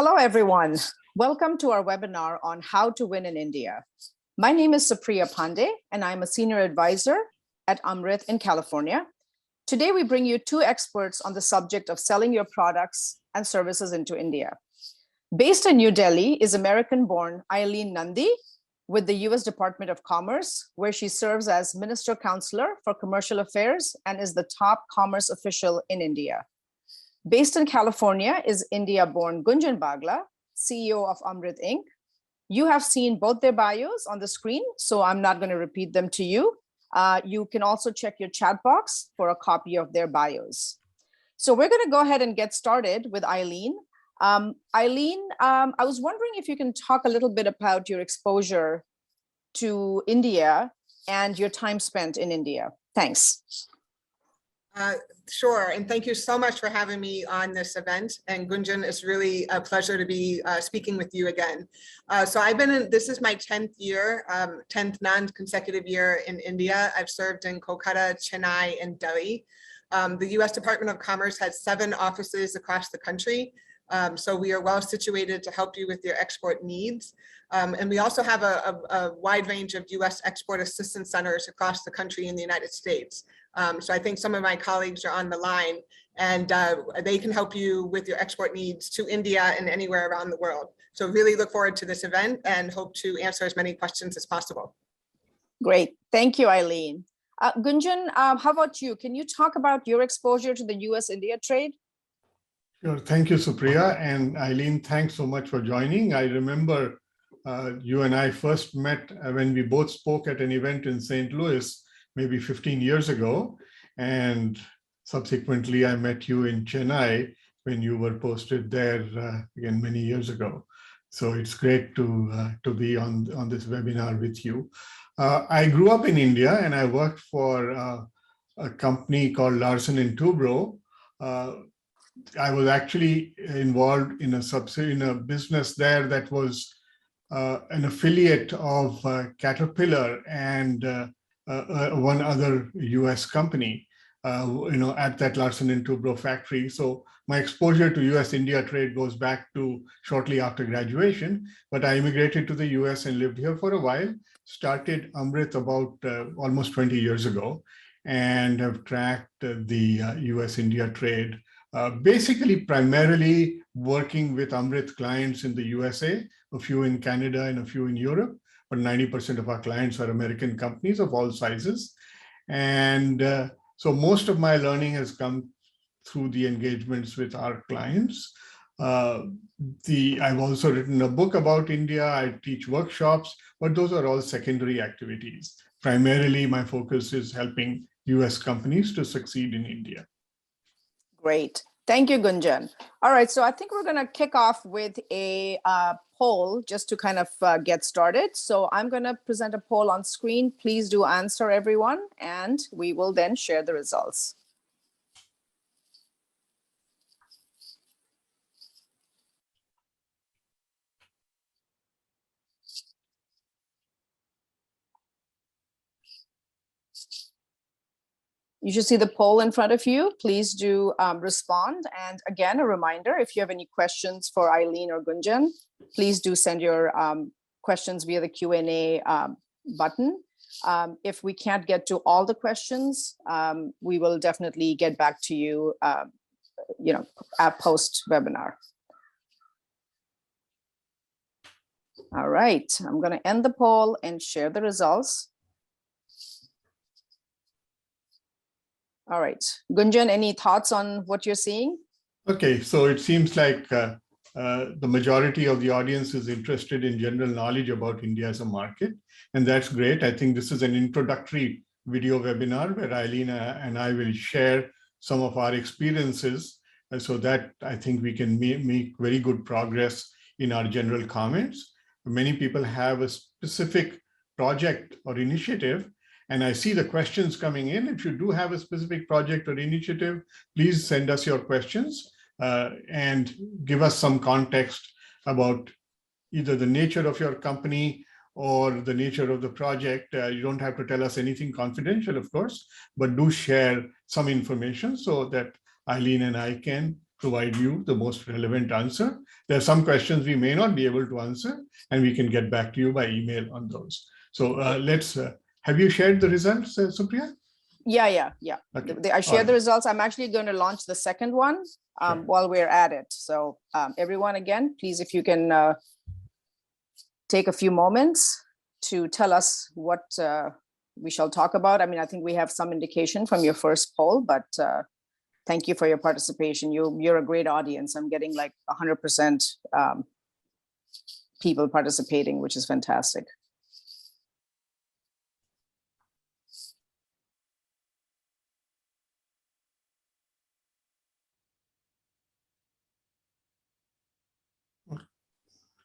Hello, everyone. Welcome to our webinar on how to win in India. My name is Supriya Pandey, and I'm a senior advisor at Amritt in California. Today, we bring you two experts on the subject of selling your products and services into India. Based in New Delhi is American-born Eileen Nandi with the US Department of Commerce, where she serves as Minister Counselor for Commercial Affairs and is the top commerce official in India. Based in California is India-born Gunjan Bagla, CEO of Amritt Inc. You have seen both their bios on the screen, so I'm not going to repeat them to you. You can also check your chat box for a copy of their bios. So we're going to go ahead and get started with Eileen. Eileen, I was wondering if you can talk a little bit about your exposure to India and your time spent in India. Thanks. Sure, and thank you so much for having me on this event. And Gunjan, it's really a pleasure to be speaking with you again. So I've been in, this is my 10th year, 10th non-consecutive year in India. I've served in Kolkata, Chennai, and Delhi. The US Department of Commerce has 7 offices across the country. So we are well situated to help you with your export needs. And we also have a wide range of US export assistance centers across the country in the United States. So I think some of my colleagues are on the line, and they can help you with your export needs to India and anywhere around the world. So really look forward to this event and hope to answer as many questions as possible. Great. Thank you, Eileen. Gunjan, how about you? Can you talk about your exposure to the US-India trade? Sure. Thank you, Supriya. And Eileen, thanks so much for joining. I remember you and I first met when we both spoke at an event in St. Louis, maybe 15 years ago. And subsequently, I met you in Chennai when you were posted there again many years ago. So it's great to be on this webinar with you. I grew up in India and I worked for a company called Larsen & Toubro. I was actually involved in a business there that was an affiliate of Caterpillar and one other US company, at that Larsen & Toubro factory. So my exposure to US-India trade goes back to shortly after graduation, but I immigrated to the US and lived here for a while, started Amritt about almost 20 years ago, and have tracked the US-India trade, basically primarily working with Amritt clients in the USA, a few in Canada and a few in Europe, but 90% of our clients are American companies of all sizes. And so most of my learning has come through the engagements with our clients. I've also written a book about India. I teach workshops, but those are all secondary activities. Primarily, my focus is helping US companies to succeed in India. Great. Thank you, Gunjan. All right, so I think we're going to kick off with a poll just to kind of get started. So I'm going to present a poll on screen. Please do answer, everyone, and we will then share the results. You should see the poll in front of you. Please do respond. And again, a reminder, if you have any questions for Eileen or Gunjan, please do send your questions via the Q&A button. If we can't get to all the questions, we will definitely get back to you, at post-webinar. All right, I'm going to end the poll and share the results. All right, Gunjan, any thoughts on what you're seeing? Okay, so it seems like the majority of the audience is interested in general knowledge about India as a market, and that's great. I think this is an introductory video webinar where Eileen and I will share some of our experiences, so that I think we can make very good progress in our general comments. Many people have a specific project or initiative, and I see the questions coming in. If you do have a specific project or initiative, please send us your questions and give us some context about either the nature of your company or the nature of the project. You don't have to tell us anything confidential, of course, but do share some information so that Eileen and I can provide you the most relevant answer. There are some questions we may not be able to answer, and we can get back to you by email on those. So have you shared the results, Supriya? Yeah. Okay. I shared the results. I'm actually going to launch the second one Sure. while we're at it. So everyone, again, please, if you can take a few moments to tell us what we shall talk about. I mean, I think we have some indication from your first poll, but thank you for your participation. You're a great audience. I'm getting like 100% people participating, which is fantastic.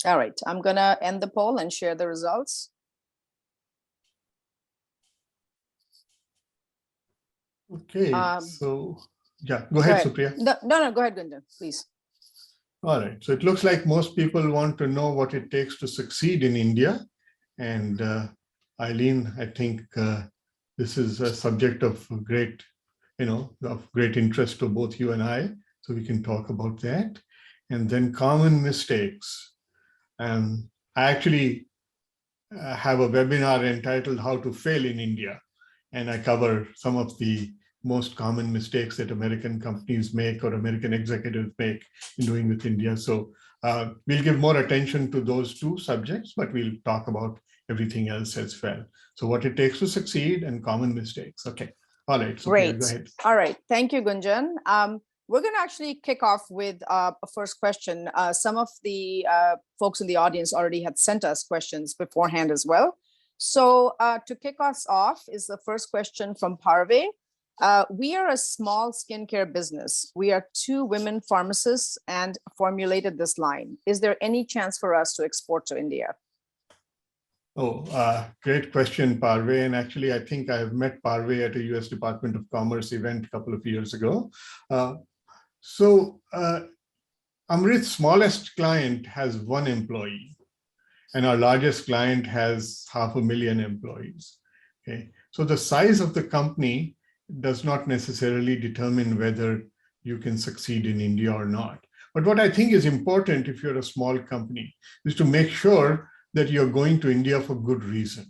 All right, I'm gonna end the poll and share the results. Okay, so yeah, go ahead, Supriya. No, go ahead, Gunjan, please. All right, so it looks like most people want to know what it takes to succeed in India. And Eileen, I think this is a subject of great, of great interest to both you and I, so we can talk about that. And then common mistakes. I actually have a webinar entitled How to Fail in India. And I cover some of the most common mistakes that American companies make or American executives make in doing with India. So we'll give more attention to those two subjects, but we'll talk about everything else as well. So what it takes to succeed and common mistakes. Okay. All right. So great. go ahead. All right. Thank you, Gunjan. We're going to actually kick off with a first question. Some of the folks in the audience already had sent us questions beforehand as well. So to kick us off is the first question from Parve. We are a small skincare business. We are 2 women pharmacists and formulated this line. Is there any chance for us to export to India? Oh, great question, Parve. And actually, I think I have met Parve at a US Department of Commerce event a couple of years ago. Amrit's smallest client has 1 employee, and our largest client has 500,000 employees. Okay, so the size of the company does not necessarily determine whether you can succeed in India or not. But what I think is important if you're a small company is to make sure that you're going to India for good reason.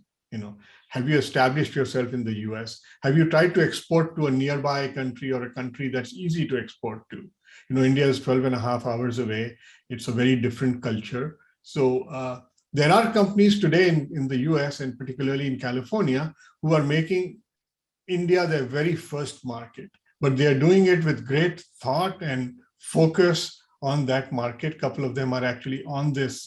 Have you established yourself in the US? Have you tried to export to a nearby country or a country that's easy to export to? India is 12.5 hours away. It's a very different culture. So there are companies today in the US and particularly in California who are making India their very first market, but they are doing it with great thought and focus on that market. A couple of them are actually on this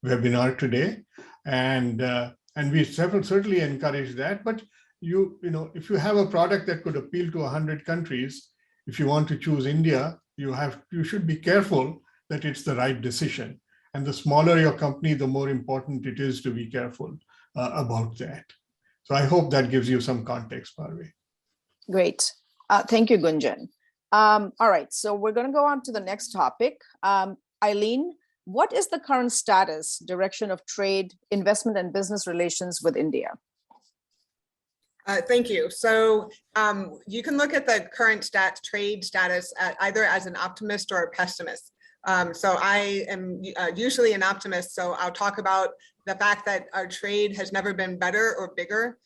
webinar today. And we certainly encourage that. But if you have a product that could appeal to 100 countries, if you want to choose India, you should be careful that it's the right decision. And the smaller your company, the more important it is to be careful about that. So I hope that gives you some context, Parve. Great. Thank you, Gunjan. All right, so we're going to go on to the next topic. Eileen, what is the current status, direction of trade, investment, and business relations with India? Thank you. So you can look at the current trade status either as an optimist or a pessimist. So I am usually an optimist, so I'll talk about the fact that our trade has never been better or bigger.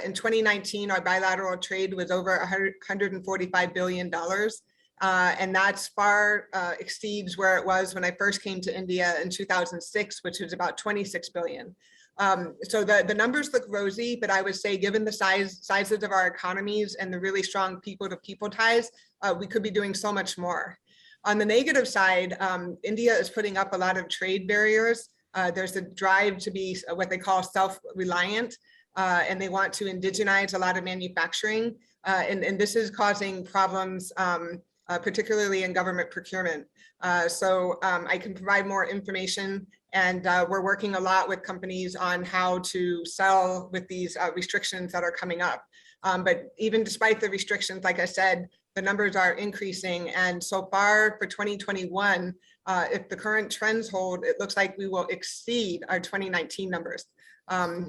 In 2019, our bilateral trade was over $145 billion. And that's far exceeds where it was when I first came to India in 2006, which was about 26 billion. So the numbers look rosy, but I would say given the sizes of our economies and the really strong people-to-people ties, we could be doing so much more. On the negative side, India is putting up a lot of trade barriers. There's a drive to be what they call self-reliant, and they want to indigenize a lot of manufacturing. And this is causing problems, particularly in government procurement. So I can provide more information, and we're working a lot with companies on how to sell with these restrictions that are coming up. But even despite the restrictions, like I said, the numbers are increasing. And so far for 2021, if the current trends hold, it looks like we will exceed our 2019 numbers.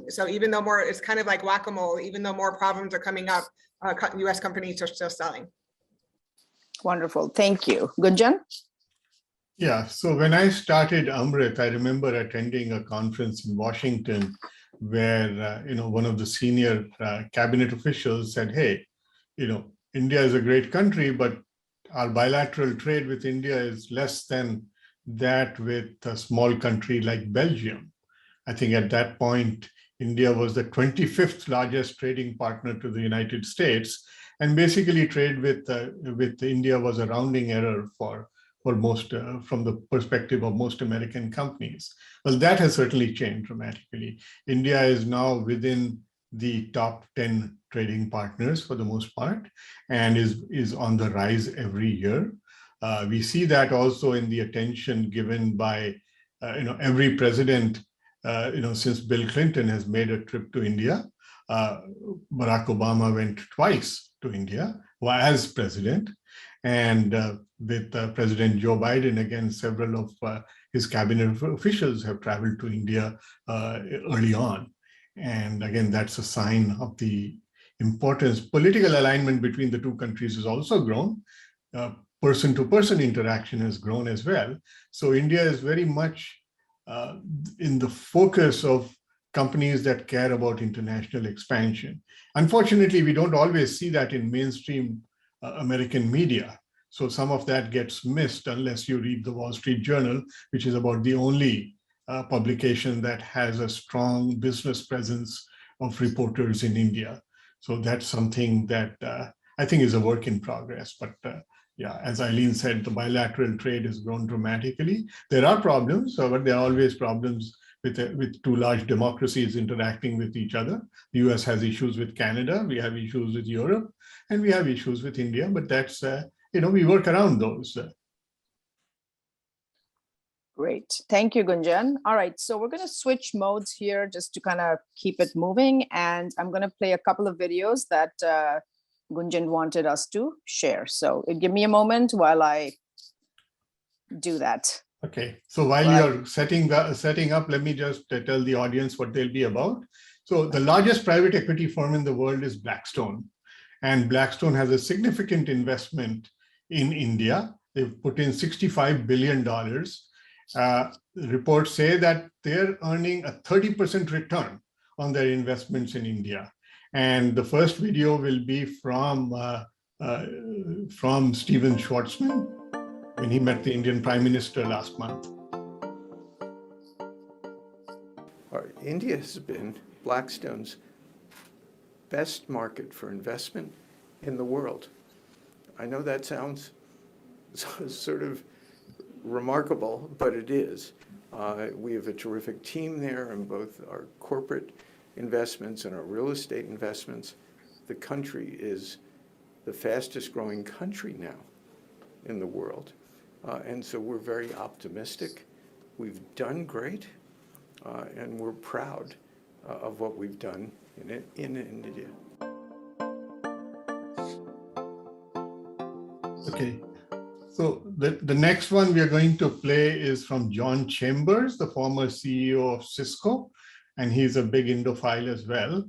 So even though it's kind of like whack-a-mole, even though more problems are coming up, US companies are still selling. Wonderful. Thank you. Gunjan? Yeah, so when I started Amritt, I remember attending a conference in Washington where one of the senior cabinet officials said, "Hey, India is a great country, but our bilateral trade with India is less than that with a small country like Belgium." I think at that point, India was the 25th largest trading partner to the United States, and basically trade with India was a rounding error for most, from the perspective of most American companies. Well, that has certainly changed dramatically. India is now within the top 10 trading partners for the most part, and is on the rise every year. We see that also in the attention given by every president since Bill Clinton has made a trip to India. Barack Obama went twice to India as president, and with President Joe Biden, again, several of his cabinet officials have traveled to India early on. And again, that's a sign of the importance. Political alignment between the two countries has also grown. Person-to-person interaction has grown as well. So India is very much in the focus of companies that care about international expansion. Unfortunately, we don't always see that in mainstream American media. So some of that gets missed unless you read the Wall Street Journal, which is about the only publication that has a strong business presence of reporters in India. So that's something that I think is a work in progress. But yeah, as Eileen said, the bilateral trade has grown dramatically. There are problems, but there are always problems with two large democracies interacting with each other. The US has issues with Canada, we have issues with Europe, and we have issues with India, but that's, we work around those. Great. Thank you, Gunjan. All right, so we're going to switch modes here just to kind of keep it moving. And I'm going to play a couple of videos that Gunjan wanted us to share. So give me a moment while I do that. Okay, so while you're setting up, let me just tell the audience what they'll be about. So the largest private equity firm in the world is Blackstone. And Blackstone has a significant investment in India. They've put in $65 billion. Reports say that they're earning a 30% return on their investments in India. And the first video will be from Steven Schwartzman when he met the Indian Prime Minister last month. India has been Blackstone's best market for investment in the world. I know that sounds sort of remarkable, but it is. We have a terrific team there in both our corporate investments and our real estate investments. The country is the fastest growing country now in the world. And so we're very optimistic. We've done great, and we're proud of what we've done in India. Okay, so the next one we are going to play is from John Chambers, the former CEO of Cisco, and he's a big Indophile as well.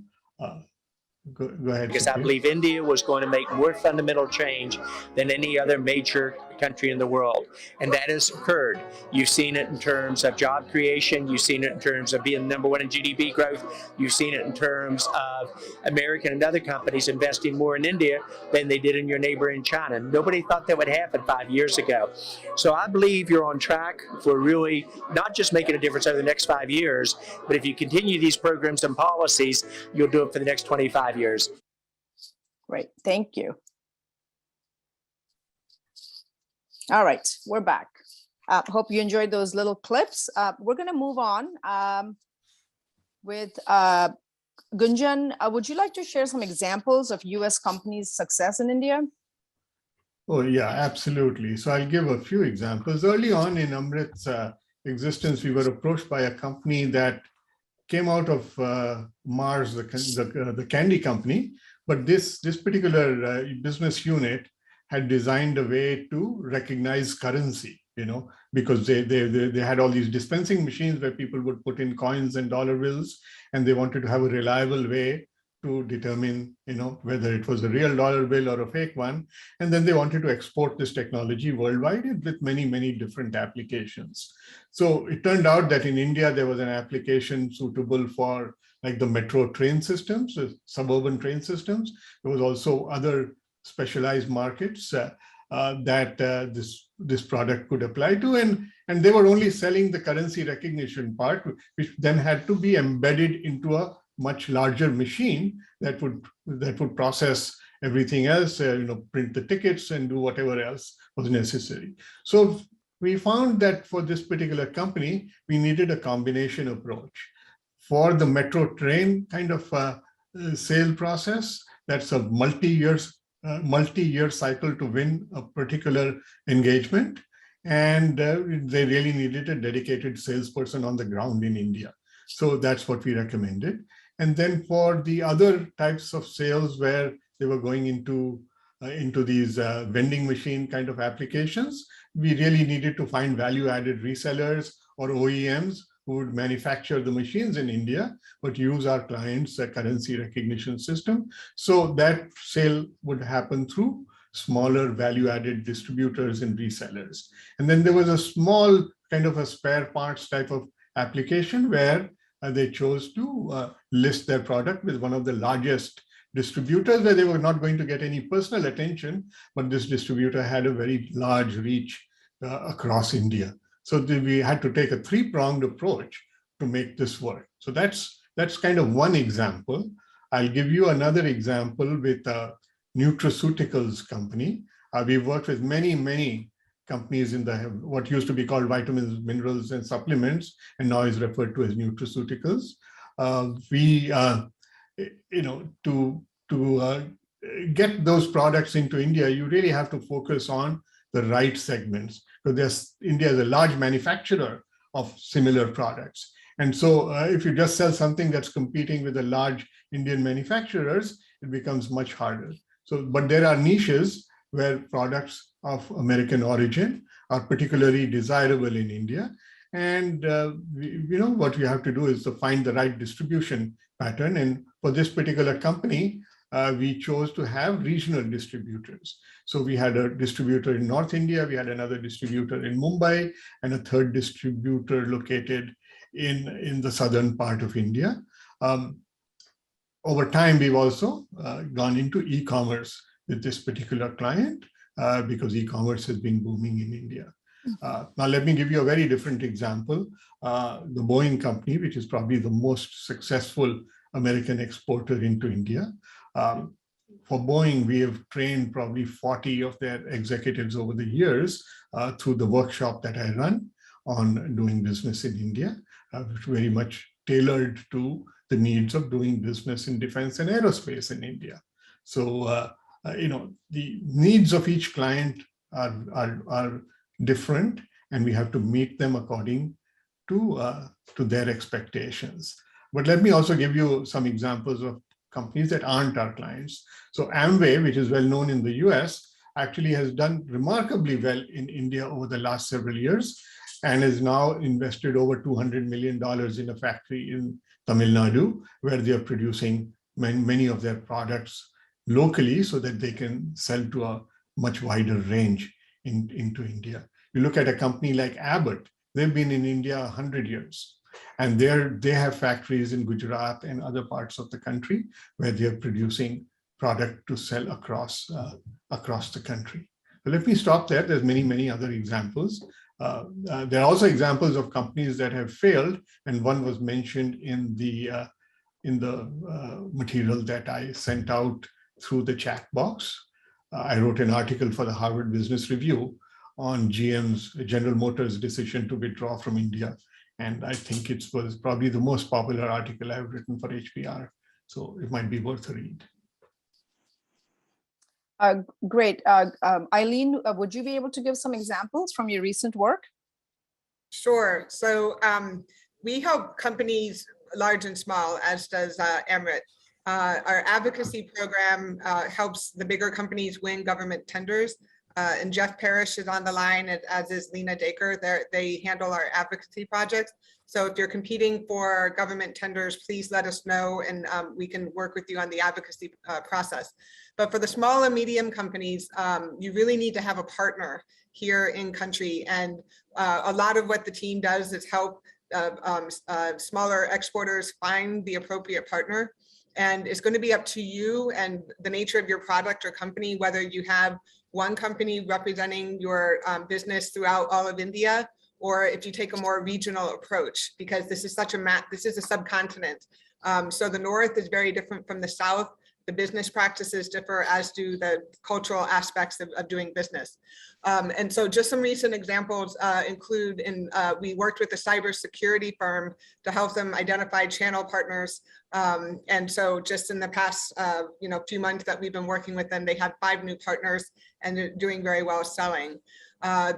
Go ahead. Because I believe India was going to make more fundamental change than any other major country in the world. And that has occurred. You've seen it in terms of job creation. You've seen it in terms of being #1 in GDP growth. You've seen it in terms of American and other companies investing more in India than they did in your neighbor in China. Nobody thought that would happen 5 years ago. So I believe you're on track for really not just making a difference over the next 5 years, but if you continue these programs and policies, you'll do it for the next 25 years. Great, thank you. All right, we're back. Hope you enjoyed those little clips. We're going to move on with Gunjan. Would you like to share some examples of US companies' success in India? Oh, yeah, absolutely. So I'll give a few examples. Early on in Amrit's existence, we were approached by a company that came out of Mars, the candy company, but this particular business unit had designed a way to recognize currency, because they had all these dispensing machines where people would put in coins and dollar bills, and they wanted to have a reliable way to determine, whether it was a real dollar bill or a fake one. And then they wanted to export this technology worldwide with many, many different applications. So it turned out that in India, there was an application suitable for like the metro train systems, the suburban train systems. There was also other specialized markets that this product could apply to. And they were only selling the currency recognition part, which then had to be embedded into a much larger machine that would process everything else, print the tickets and do whatever else was necessary. So we found that for this particular company, we needed a combination approach. For the metro train kind of sale process, that's a multi-year cycle to win a particular engagement. And they really needed a dedicated salesperson on the ground in India. So that's what we recommended. And then for the other types of sales where they were going into these vending machine kind of applications, we really needed to find value-added resellers or OEMs who would manufacture the machines in India, but use our clients' currency recognition system. So that sale would happen through smaller value-added distributors and resellers. And then there was a small kind of a spare parts type of application where they chose to list their product with one of the largest distributors, where they were not going to get any personal attention, but this distributor had a very large reach across India. So we had to take a three-pronged approach to make this work. So that's kind of one example. I'll give you another example with a nutraceuticals company. We've worked with many companies in what used to be called vitamins, minerals, and supplements, and now is referred to as nutraceuticals. To get those products into India, you really have to focus on the right segments, because India is a large manufacturer of similar products. And so if you just sell something that's competing with the large Indian manufacturers, it becomes much harder. But there are niches where products of American origin are particularly desirable in India. And what we have to do is to find the right distribution pattern. And for this particular company, we chose to have regional distributors. So we had a distributor in North India, we had another distributor in Mumbai, and a third distributor located in the southern part of India. Over time, we've also gone into e-commerce with this particular client because e-commerce has been booming in India. Now, let me give you a very different example. The Boeing company, which is probably the most successful American exporter into India. For Boeing, we have trained probably 40 of their executives over the years through the workshop that I run on doing business in India, which very much tailored to the needs of doing business in defense and aerospace in India. So, the needs of each client are different, and we have to meet them according to their expectations. But let me also give you some examples of companies that aren't our clients. So Amway, which is well known in the US, actually has done remarkably well in India over the last several years, and has now invested over $200 million in a factory in Tamil Nadu, where they are producing many of their products locally so that they can sell to a much wider range into India. You look at a company like Abbott, they've been in India 100 years. And they have factories in Gujarat and other parts of the country where they are producing product to sell across the country. But let me stop there. There's many other examples. There are also examples of companies that have failed, and one was mentioned in the material that I sent out through the chat box. I wrote an article for the Harvard Business Review on GM's, General Motors' decision to withdraw from India. And I think it was probably the most popular article I've written for HBR. So it might be worth a read. Great. Eileen, would you be able to give some examples from your recent work? Sure. So we help companies large and small, as does Amritt. Our advocacy program helps the bigger companies win government tenders. and Jeff Parrish is on the line, as is Lena Dacre. They handle our advocacy projects. So if you're competing for government tenders, please let us know, and we can work with you on the advocacy process. But for the small and medium companies, you really need to have a partner here in country. And a lot of what the team does is help smaller exporters find the appropriate partner. And it's going to be up to you and the nature of your product or company, whether you have one company representing your business throughout all of India, or if you take a more regional approach, because this is such a this is a subcontinent. So the North is very different from the South. The business practices differ, as do the cultural aspects of doing business. And so just some recent examples include we worked with a cybersecurity firm to help them identify channel partners. And so just in the past few months that we've been working with them, they had 5 new partners and they're doing very well selling.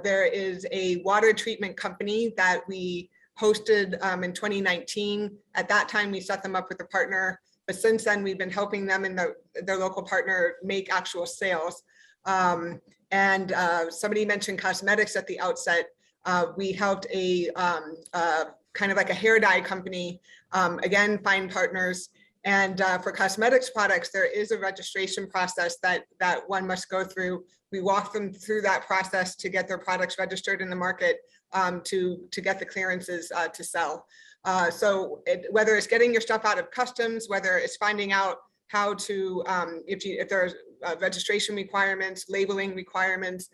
There is a water treatment company that we hosted in 2019. At that time, we set them up with a partner. But since then, we've been helping them and their local partner make actual sales. And somebody mentioned cosmetics at the outset. We helped a kind of like a hair dye company, again, find partners. And for cosmetics products, there is a registration process that one must go through. We walk them through that process to get their products registered in the market, to get the clearances to sell. So whether it's getting your stuff out of customs, whether it's finding out how to, if there's registration requirements, labeling requirements,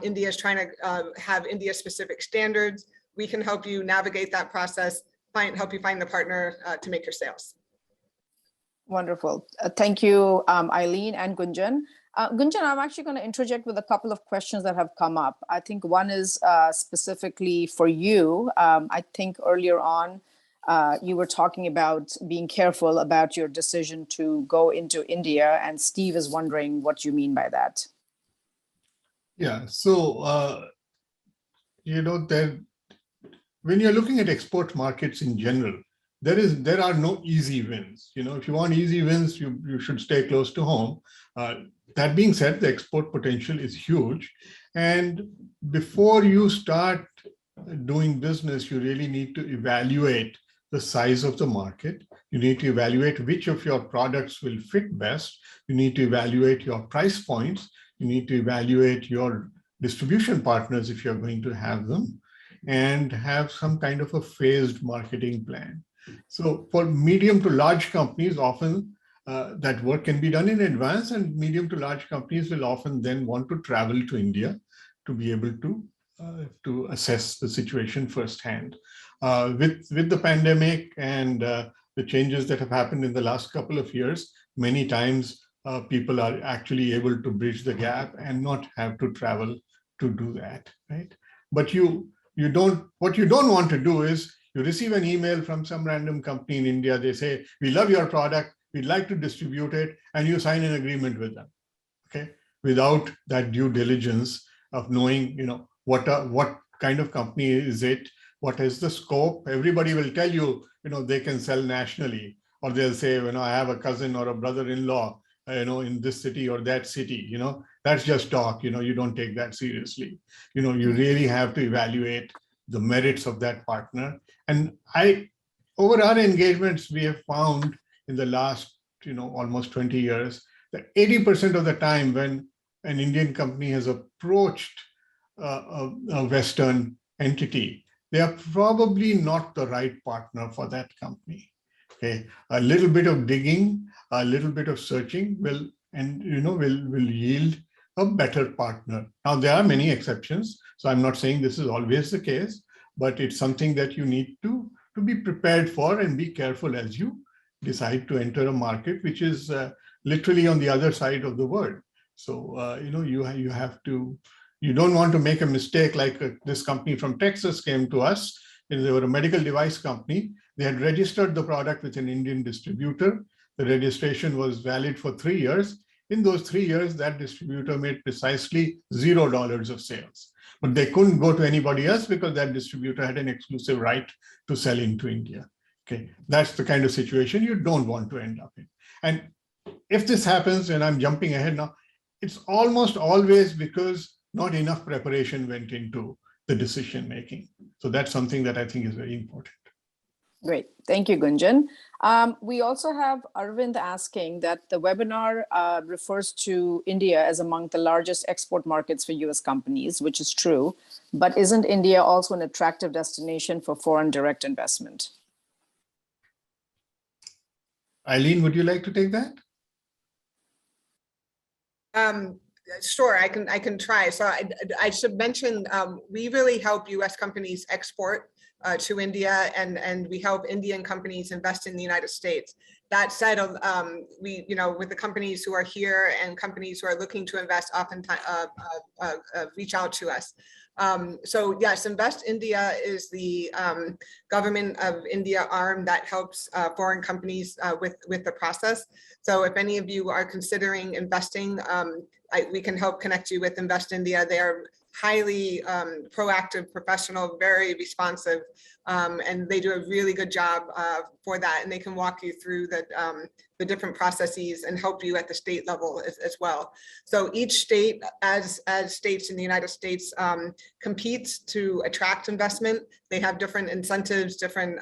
India is trying to have India specific standards, we can help you navigate that process, help you find the partner to make your sales. Wonderful. Thank you, Eileen and Gunjan. Gunjan, I'm actually going to interject with a couple of questions that have come up. I think one is specifically for you. I think earlier on, you were talking about being careful about your decision to go into India, and Steve is wondering what you mean by that. Yeah, so, when you're looking at export markets in general, there are no easy wins. If you want easy wins, you should stay close to home. That being said, the export potential is huge. And before you start doing business, you really need to evaluate the size of the market. You need to evaluate which of your products will fit best. You need to evaluate your price points. You need to evaluate your distribution partners if you're going to have them, and have some kind of a phased marketing plan. So for medium to large companies, often that work can be done in advance, and medium to large companies will often then want to travel to India to be able to assess the situation firsthand. With the pandemic and the changes that have happened in the last couple of years, many times people are actually able to bridge the gap and not have to travel to do that, right? But what you don't want to do is you receive an email from some random company in India. They say, we love your product, we'd like to distribute it, and you sign an agreement with them, okay? Without that due diligence of knowing, what kind of company is it, what is the scope. Everybody will tell you, they can sell nationally, or they'll say, I have a cousin or a brother-in-law, in this city or that city, that's just talk, you don't take that seriously. You really have to evaluate the merits of that partner. And over our engagements, we have found in the last, almost 20 years, that 80% of the time when an Indian company has approached a Western entity, they are probably not the right partner for that company. Okay, a little bit of digging, a little bit of searching will yield a better partner. Now, there are many exceptions, so I'm not saying this is always the case, but it's something that you need to be prepared for and be careful as you decide to enter a market which is literally on the other side of the world. So you don't want to make a mistake like this company from Texas came to us. They were a medical device company. They had registered the product with an Indian distributor. The registration was valid for 3 years. In those 3 years, that distributor made precisely $0 of sales. But they couldn't go to anybody else because that distributor had an exclusive right to sell into India. Okay, that's the kind of situation you don't want to end up in. And if this happens, and I'm jumping ahead now, it's almost always because not enough preparation went into the decision making. So that's something that I think is very important. Great. Thank you, Gunjan. We also have Arvind asking that the webinar refers to India as among the largest export markets for US companies, which is true, but isn't India also an attractive destination for foreign direct investment? Eileen, would you like to take that? Sure, I can try. So I should mention, we really help US companies export to India, and we help Indian companies invest in the United States. That said, we, with the companies who are here and companies who are looking to invest, oftentimes reach out to us. So yes, Invest India is the government of India arm that helps foreign companies with the process. So if any of you are considering investing, we can help connect you with Invest India. They are highly proactive, professional, very responsive, and they do a really good job for that. And they can walk you through the different processes and help you at the state level as well. So each state, as states in the United States, competes to attract investment. They have different incentives, different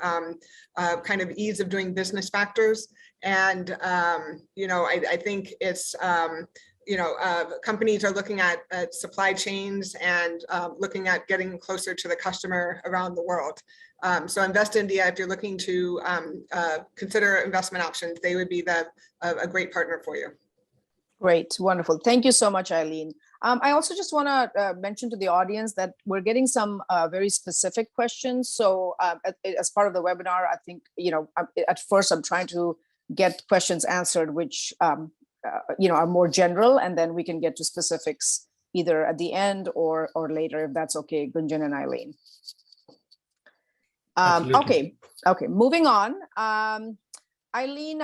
kind of ease of doing business factors. And, I think it's, companies are looking at supply chains and looking at getting closer to the customer around the world. So Invest India, if you're looking to consider investment options, they would be a great partner for you. Great, wonderful. Thank you so much, Eileen. I also just want to mention to the audience that we're getting some very specific questions. So as part of the webinar, I think, at first I'm trying to get questions answered, which are more general, and then we can get to specifics either at the end or later, if that's okay, Gunjan and Eileen. Okay, moving on. Eileen,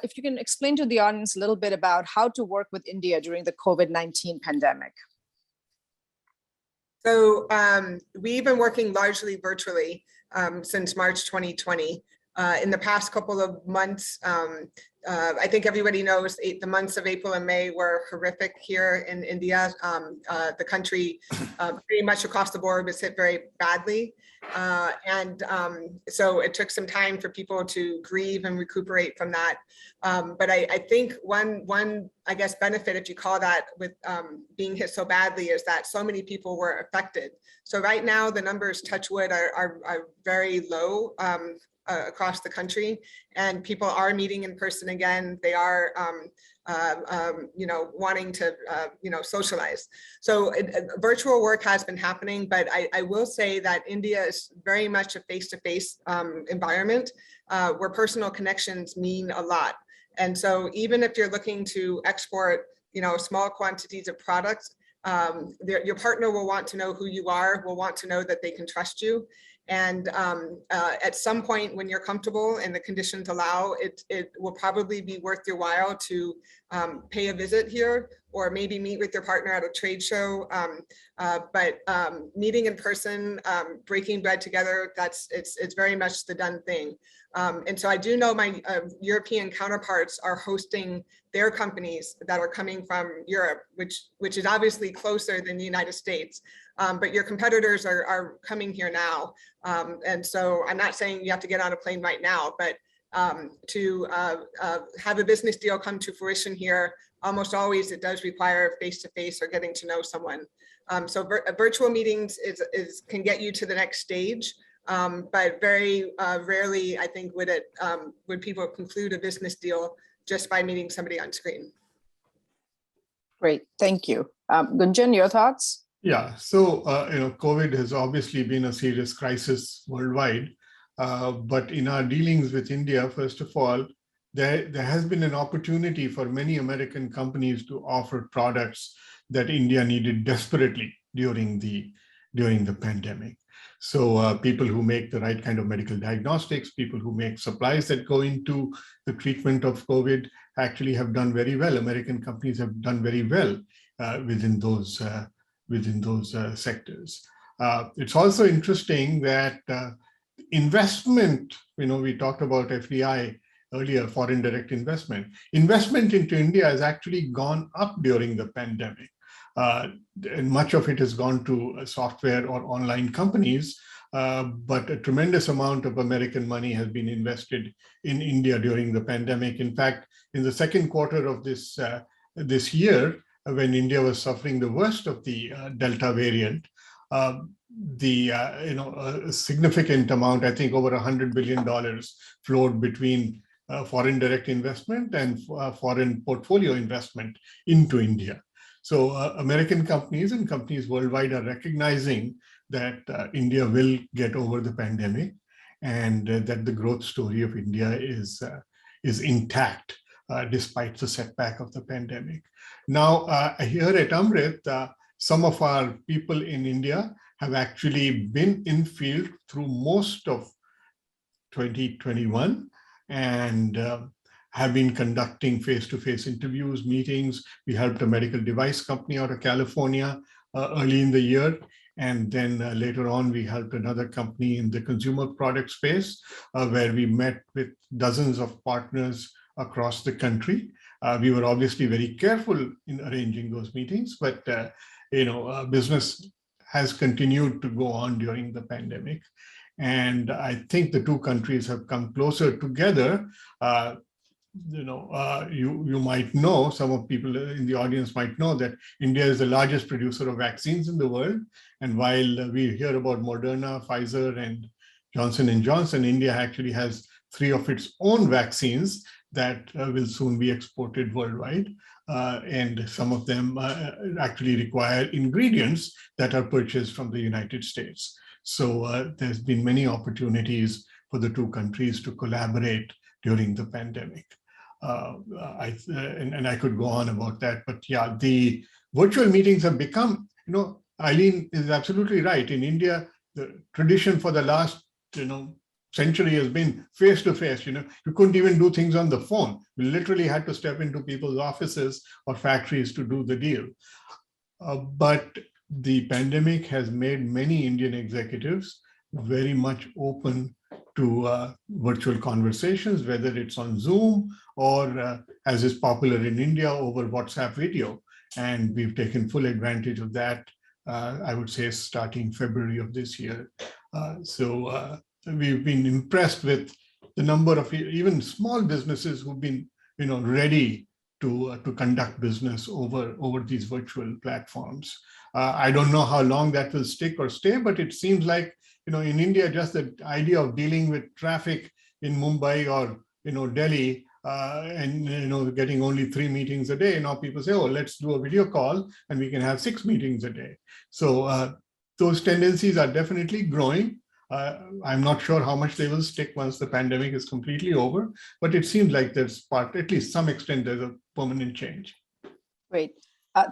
if you can explain to the audience a little bit about how to work with India during the COVID-19 pandemic. So we've been working largely virtually since March 2020. In the past couple of months, I think everybody knows the months of April and May were horrific here in India. The country pretty much across the board was hit very badly. So it took some time for people to grieve and recuperate from that. But I think one, I guess, benefit, if you call that, with being hit so badly, is that so many people were affected. So right now, the numbers, touch wood, are very low across the country, and people are meeting in person again. They are, wanting to, socialize. So virtual work has been happening, but I will say that India is very much a face-to-face environment where personal connections mean a lot. And so even if you're looking to export, small quantities of products, your partner will want to know who you are, will want to know that they can trust you. And at some point when you're comfortable and the conditions allow, it will probably be worth your while to pay a visit here, or maybe meet with your partner at a trade show. But meeting in person, breaking bread together, it's very much the done thing. And so I do know my European counterparts are hosting their companies that are coming from Europe, which is obviously closer than the United States. But your competitors are coming here now. And so I'm not saying you have to get on a plane right now, but to have a business deal come to fruition here, almost always it does require face-to-face or getting to know someone. So virtual meetings can get you to the next stage. But very rarely, I think, would people conclude a business deal just by meeting somebody on screen. Great, thank you. Gunjan, your thoughts? Yeah, so COVID has obviously been a serious crisis worldwide, but in our dealings with India, first of all, there has been an opportunity for many American companies to offer products that India needed desperately during the pandemic. So people who make the right kind of medical diagnostics, people who make supplies that go into the treatment of COVID actually have done very well. American companies have done very well within those sectors. It's also interesting that investment, we talked about FDI earlier, foreign direct investment. Investment into India has actually gone up during the pandemic. And much of it has gone to software or online companies, but a tremendous amount of American money has been invested in India during the pandemic. In fact, in the second quarter of this year, when India was suffering the worst of the Delta variant, a significant amount, I think over $100 billion, flowed between foreign direct investment and foreign portfolio investment into India. So American companies and companies worldwide are recognizing that India will get over the pandemic, and that the growth story of India is intact despite the setback of the pandemic. Now, here at Amritt, some of our people in India have actually been in field through most of 2021 and have been conducting face-to-face interviews, meetings. We helped a medical device company out of California early in the year. And then later on, we helped another company in the consumer product space where we met with dozens of partners across the country. We were obviously very careful in arranging those meetings, but business has continued to go on during the pandemic. And I think the two countries have come closer together. You might know, some of people in the audience might know that India is the largest producer of vaccines in the world. And while we hear about Moderna, Pfizer, and Johnson & Johnson, India actually has 3 of its own vaccines that will soon be exported worldwide. And some of them actually require ingredients that are purchased from the United States. So there's been many opportunities for the two countries to collaborate during the pandemic. And I could go on about that, but yeah, the virtual meetings have become, Eileen is absolutely right. In India, the tradition for the last, century has been face-to-face. You couldn't even do things on the phone. We literally had to step into people's offices or factories to do the deal. But the pandemic has made many Indian executives very much open to virtual conversations, whether it's on Zoom or as is popular in India, over WhatsApp video. And we've taken full advantage of that, I would say, starting February of this year. So we've been impressed with the number of even small businesses who've been ready to conduct business over these virtual platforms. I don't know how long that will stick or stay, but it seems like in India, just the idea of dealing with traffic in Mumbai or Delhi and getting only 3 meetings a day. Now people say, oh, let's do a video call and we can have 6 meetings a day. So those tendencies are definitely growing. I'm not sure how much they will stick once the pandemic is completely over, but it seems like there's at least some extent, there's a permanent change. Great.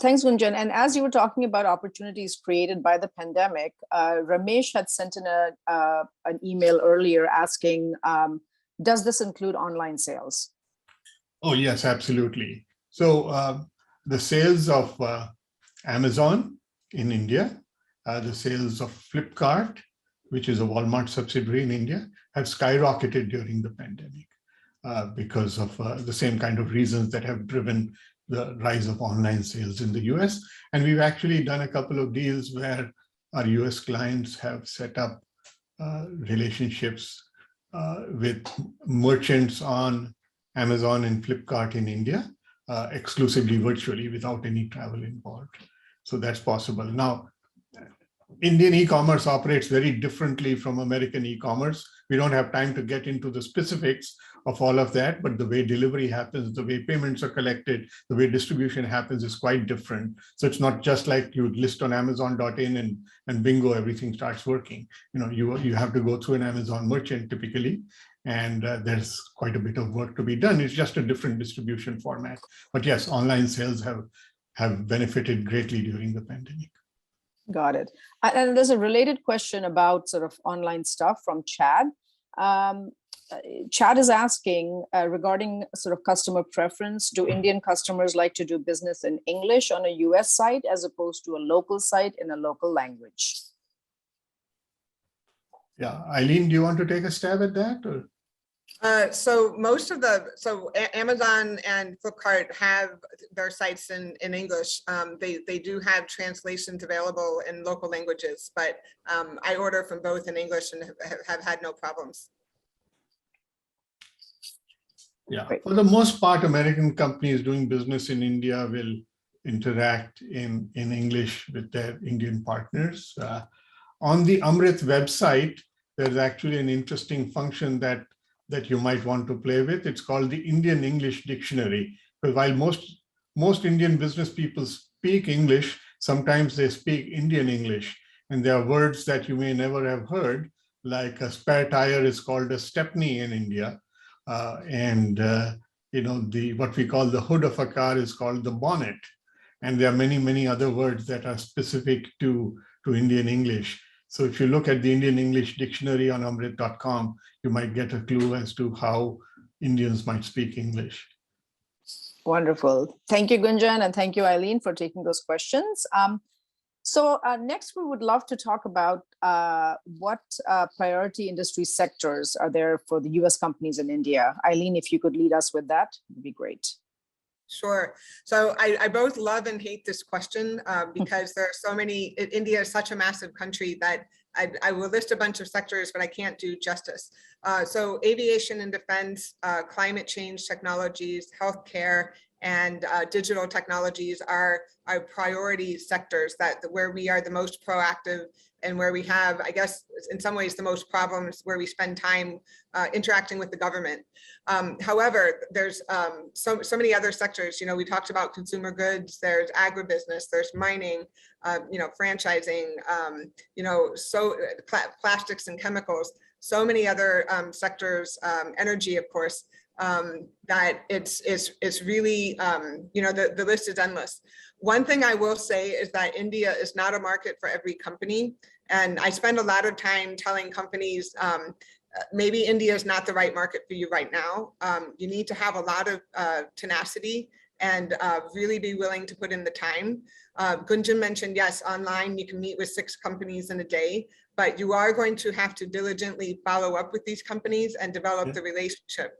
Thanks, Gunjan. And as you were talking about opportunities created by the pandemic, Ramesh had sent in an email earlier asking, does this include online sales? Oh, yes, absolutely. So the sales of Amazon in India, the sales of Flipkart, which is a Walmart subsidiary in India, have skyrocketed during the pandemic because of the same kind of reasons that have driven the rise of online sales in the US. And we've actually done a couple of deals where our US clients have set up relationships with merchants on Amazon and Flipkart in India, exclusively virtually without any travel involved. So that's possible. Now, Indian e-commerce operates very differently from American e-commerce. We don't have time to get into the specifics of all of that, but the way delivery happens, the way payments are collected, the way distribution happens is quite different. So it's not just like you list on Amazon.in and bingo, everything starts working. You have to go through an Amazon merchant typically, and there's quite a bit of work to be done. It's just a different distribution format. But yes, online sales have benefited greatly during the pandemic. Got it. And there's a related question about sort of online stuff from Chad. Chad is asking regarding sort of customer preference, do Indian customers like to do business in English on a US site as opposed to a local site in a local language? Yeah, Eileen, do you want to take a stab at that? Or? So most of Amazon and Flipkart have their sites in English. They do have translations available in local languages, but I order from both in English and have had no problems. Yeah, Great. for the most part, American companies doing business in India will interact in English with their Indian partners. On the Amritt website, there's actually an interesting function that you might want to play with. It's called the Indian English Dictionary. Because while most Indian business people speak English, sometimes they speak Indian English. And there are words that you may never have heard, like a spare tire is called a stepney in India. What we call the hood of a car is called the bonnet. And there are many, many other words that are specific to Indian English. So if you look at the Indian English Dictionary on amritt.com, you might get a clue as to how Indians might speak English. Wonderful. Thank you, Gunjan, and thank you, Eileen, for taking those questions. So next, we would love to talk about what priority industry sectors are there for the US companies in India. Eileen, if you could lead us with that, would be great. Sure. So I both love and hate this question because there are so many. India is such a massive country that I will list a bunch of sectors, but I can't do justice. So aviation and defense, climate change technologies, healthcare, and digital technologies are priority sectors where we are the most proactive and where we have, I guess, in some ways, the most problems, where we spend time interacting with the government. However, there's so many other sectors. You know, we talked about consumer goods. There's agribusiness. There's mining. Franchising. Plastics and chemicals. So many other sectors. Energy, of course. That it's really the list is endless. One thing I will say is that India is not a market for every company, and I spend a lot of time telling companies maybe India is not the right market for you right now. You need to have a lot of tenacity and really be willing to put in the time. Gunjan mentioned, yes, online you can meet with 6 companies in a day, but you are going to have to diligently follow up with these companies and develop the relationship.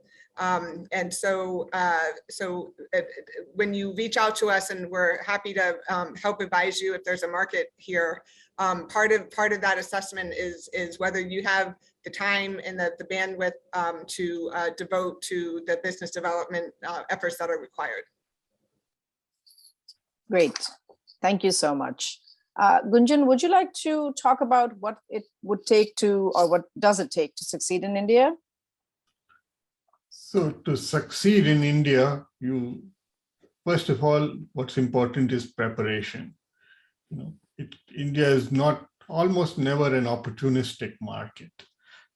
When you reach out to us, and we're happy to help advise you if there's a market here, part of that assessment is whether you have the time and the bandwidth to devote to the business development efforts that are required. Great. Thank you so much. Gunjan, would you like to talk about what it would take to, or what does it take to succeed in India? So to succeed in India, first of all, what's important is preparation. India is almost never an opportunistic market.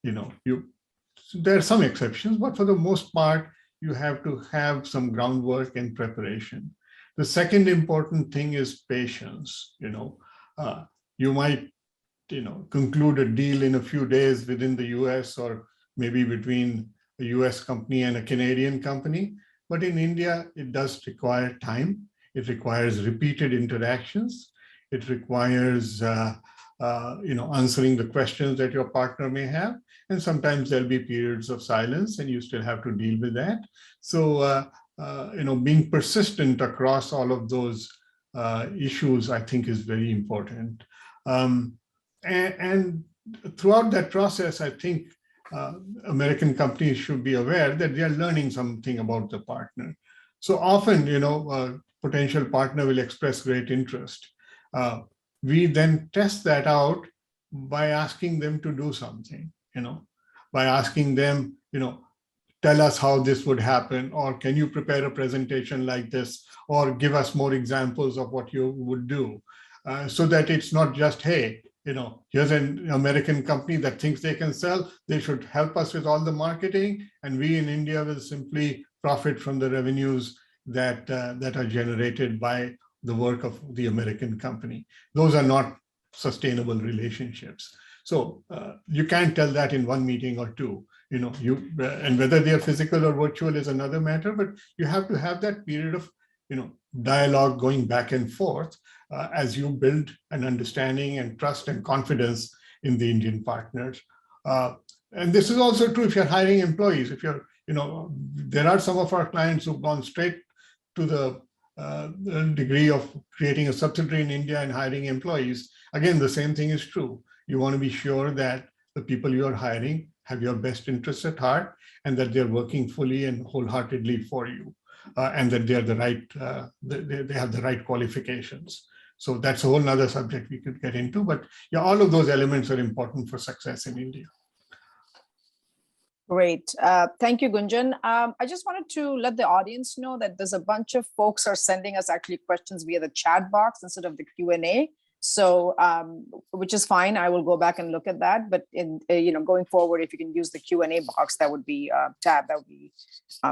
There are some exceptions, but for the most part, you have to have some groundwork and preparation. The second important thing is patience. You might, conclude a deal in a few days within the US, or maybe between a US company and a Canadian company. But in India, it does require time. It requires repeated interactions. It requires, answering the questions that your partner may have. And sometimes there'll be periods of silence, and you still have to deal with that. So, being persistent across all of those issues, I think, is very important. And throughout that process, I think American companies should be aware that they are learning something about the partner. So often, a potential partner will express great interest. We then test that out by asking them to do something, by asking them, tell us how this would happen, or can you prepare a presentation like this, or give us more examples of what you would do, so that it's not just, hey, here's an American company that thinks they can sell, they should help us with all the marketing, and we in India will simply profit from the revenues that are generated by the work of the American company. Those are not sustainable relationships. So you can't tell that in one meeting or two. And whether they are physical or virtual is another matter, but you have to have that period of dialogue going back and forth as you build an understanding and trust and confidence in the Indian partners. and this is also true if you're hiring employees. If you're, there are some of our clients who've gone straight to the degree of creating a subsidiary in India and hiring employees. Again, the same thing is true. You want to be sure that the people you are hiring have your best interests at heart and that they're working fully and wholeheartedly for you, and that they're the right, they have the right qualifications. So that's a whole nother subject we could get into, but yeah, all of those elements are important for success in India. Great. Thank you, Gunjan. I just wanted to let the audience know that there's a bunch of folks are sending us actually questions via the chat box instead of the Q&A. So, which is fine. I will go back and look at that. But in going forward, if you can use the Q&A box, that would be tab. That would be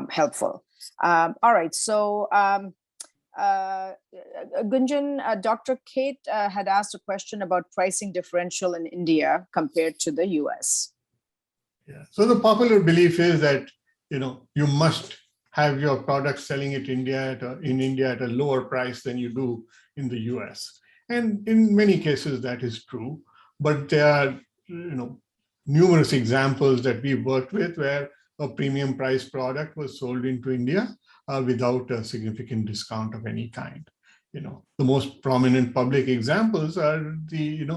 helpful. All right. So, Gunjan, Dr. Kate had asked a question about pricing differential in India compared to the US. Yeah. So the popular belief is that you must have your product selling it in India at a lower price than you do in the US. And in many cases that is true, but there are numerous examples that we've worked with where a premium price product was sold into India without a significant discount of any kind. The most prominent public examples are the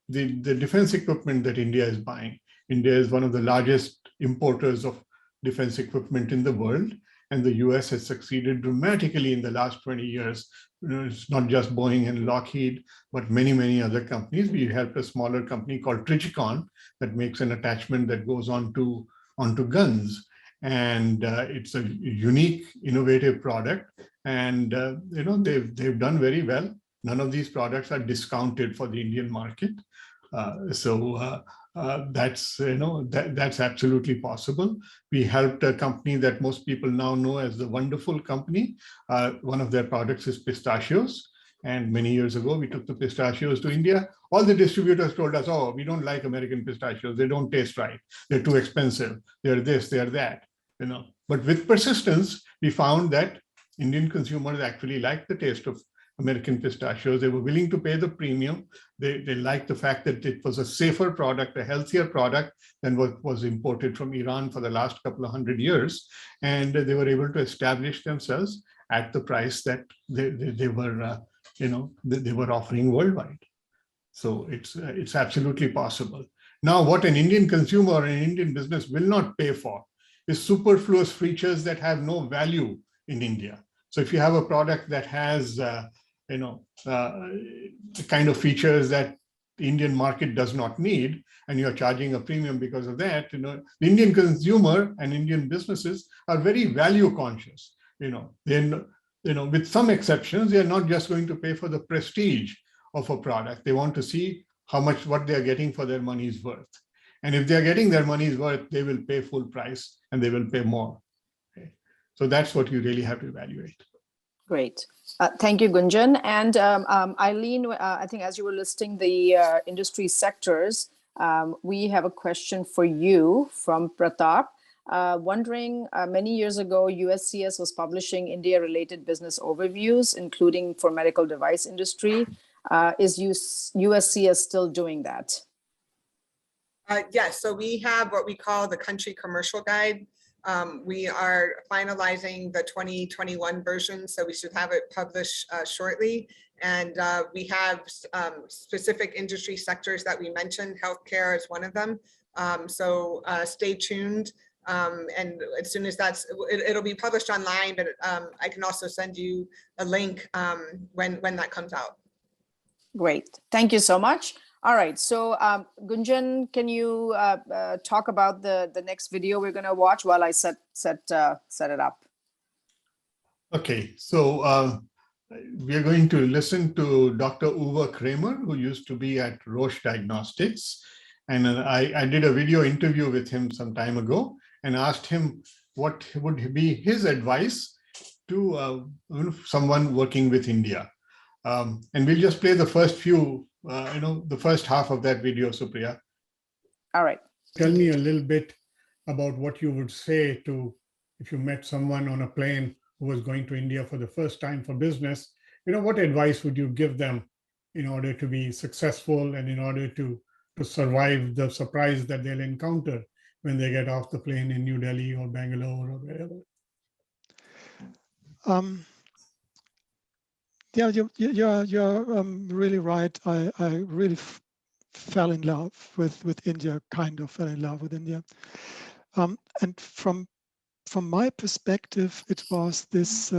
defense equipment that India is buying. India is one of the largest importers of defense equipment in the world, and the US has succeeded dramatically in the last 20 years. It's not just Boeing and Lockheed, but many, many other companies. We helped a smaller company called Trichicon that makes an attachment that goes onto guns. And it's a unique, innovative product. And they've done very well. None of these products are discounted for the Indian market. That's absolutely possible. We helped a company that most people now know as the Wonderful Company. One of their products is pistachios. And many years ago, we took the pistachios to India. All the distributors told us, oh, we don't like American pistachios. They don't taste right. They're too expensive. They're this, they're that. But with persistence, we found that Indian consumers actually liked the taste of American pistachios. They were willing to pay the premium. They liked the fact that it was a safer product, a healthier product than what was imported from Iran for the last couple of 100 years. And they were able to establish themselves at the price that they were offering worldwide. So it's absolutely possible. Now, what an Indian consumer or an Indian business will not pay for is superfluous features that have no value in India. So if you have a product that has the kind of features that the Indian market does not need, and you're charging a premium because of that, the Indian consumer and Indian businesses are very value conscious. With some exceptions, they're not just going to pay for the prestige of a product. They want to see what they're getting for their money's worth. And if they're getting their money's worth, they will pay full price and they will pay more. Okay? So that's what you really have to evaluate. Great. Thank you, Gunjan. And Eileen, I think as you were listing the industry sectors, we have a question for you from Pratap. Wondering, many years ago, USCS was publishing India-related business overviews, including for medical device industry. Is USCS still doing that? Yes, so we have what we call the country commercial guide. We are finalizing the 2021 version, so we should have it published shortly. And we have specific industry sectors that we mentioned. Healthcare is one of them. So stay tuned. And as soon as it'll be published online, but I can also send you a link when that comes out. Great. Thank you so much. All right. So Gunjan, can you talk about the next video we're going to watch while I set it up? Okay. So we are going to listen to Dr. Uwe Kramer, who used to be at Roche Diagnostics. And I did a video interview with him some time ago and asked him what would be his advice to someone working with India. And we'll just play the first few, the first half of that video, Supriya. All right. Tell me a little bit about what you would say to, if you met someone on a plane who was going to India for the first time for business, what advice would you give them in order to be successful and in order to survive the surprise that they'll encounter when they get off the plane in New Delhi or Bangalore or wherever? Yeah, you're really right. I really fell in love with India, kind of fell in love with India. And from my perspective, it was this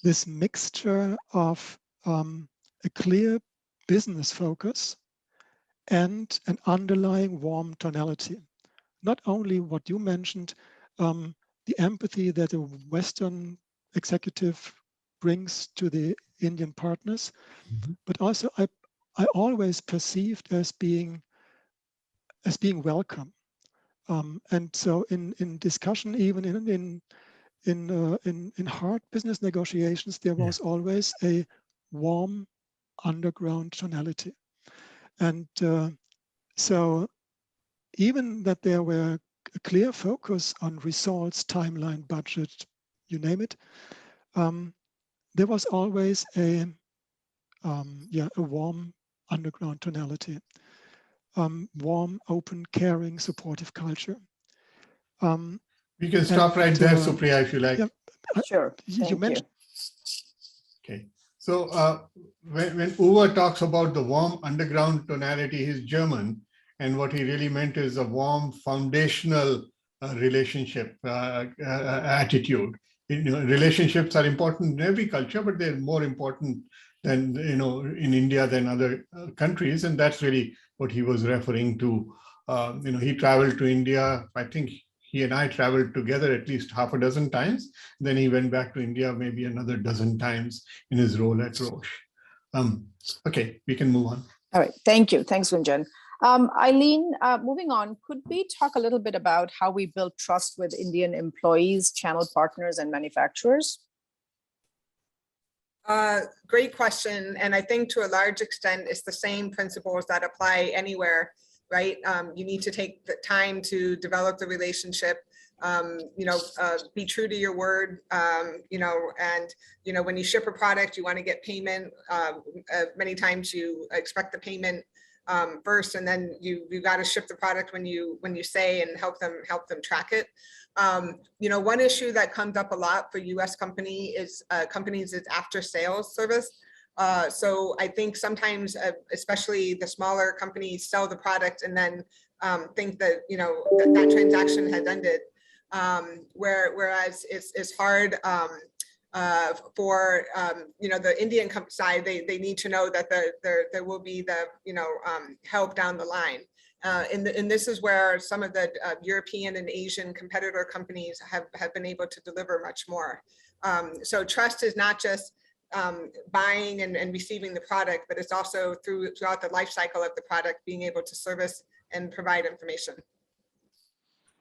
this mixture of a clear business focus and an underlying warm tonality. Not only what you mentioned, the empathy that a Western executive brings to the Indian partners, but also I always perceived as being welcome. And so in discussion, even in hard business negotiations, there was always a warm underground tonality. And so even that there were a clear focus on results, timeline, budget, you name it, there was always a warm underground tonality, warm, open, caring, supportive culture. We can stop right there, Supriya, if you like. Yeah, Sure. you mentioned. Okay. So when Uwe talks about the warm underground tonality, he's German. And what he really meant is a warm foundational relationship attitude. Relationships are important in every culture, but they're more important than, in India than other countries. And that's really what he was referring to. He traveled to India. I think he and I traveled together at least half a dozen times. Then he went back to India maybe another dozen times in his role at Roche. Okay, we can move on. All right. Thank you. Thanks, Gunjan. Eileen, moving on, could we talk a little bit about how we build trust with Indian employees, channel partners, and manufacturers? Great question. And I think to a large extent, it's the same principles that apply anywhere, right? You need to take the time to develop the relationship, be true to your word, and, when you ship a product, you want to get payment. Many times you expect the payment first, and then you got to ship the product when you say, and help them track it. One issue that comes up a lot for U.S. companies is after sales service. So I think sometimes, especially the smaller companies, sell the product and then think that that transaction has ended. Whereas it's hard for the Indian side. They need to know that there will be the help down the line. And this is where some of the European and Asian competitor companies have been able to deliver much more. So trust is not just buying and receiving the product, but it's also throughout the life cycle of the product, being able to service and provide information.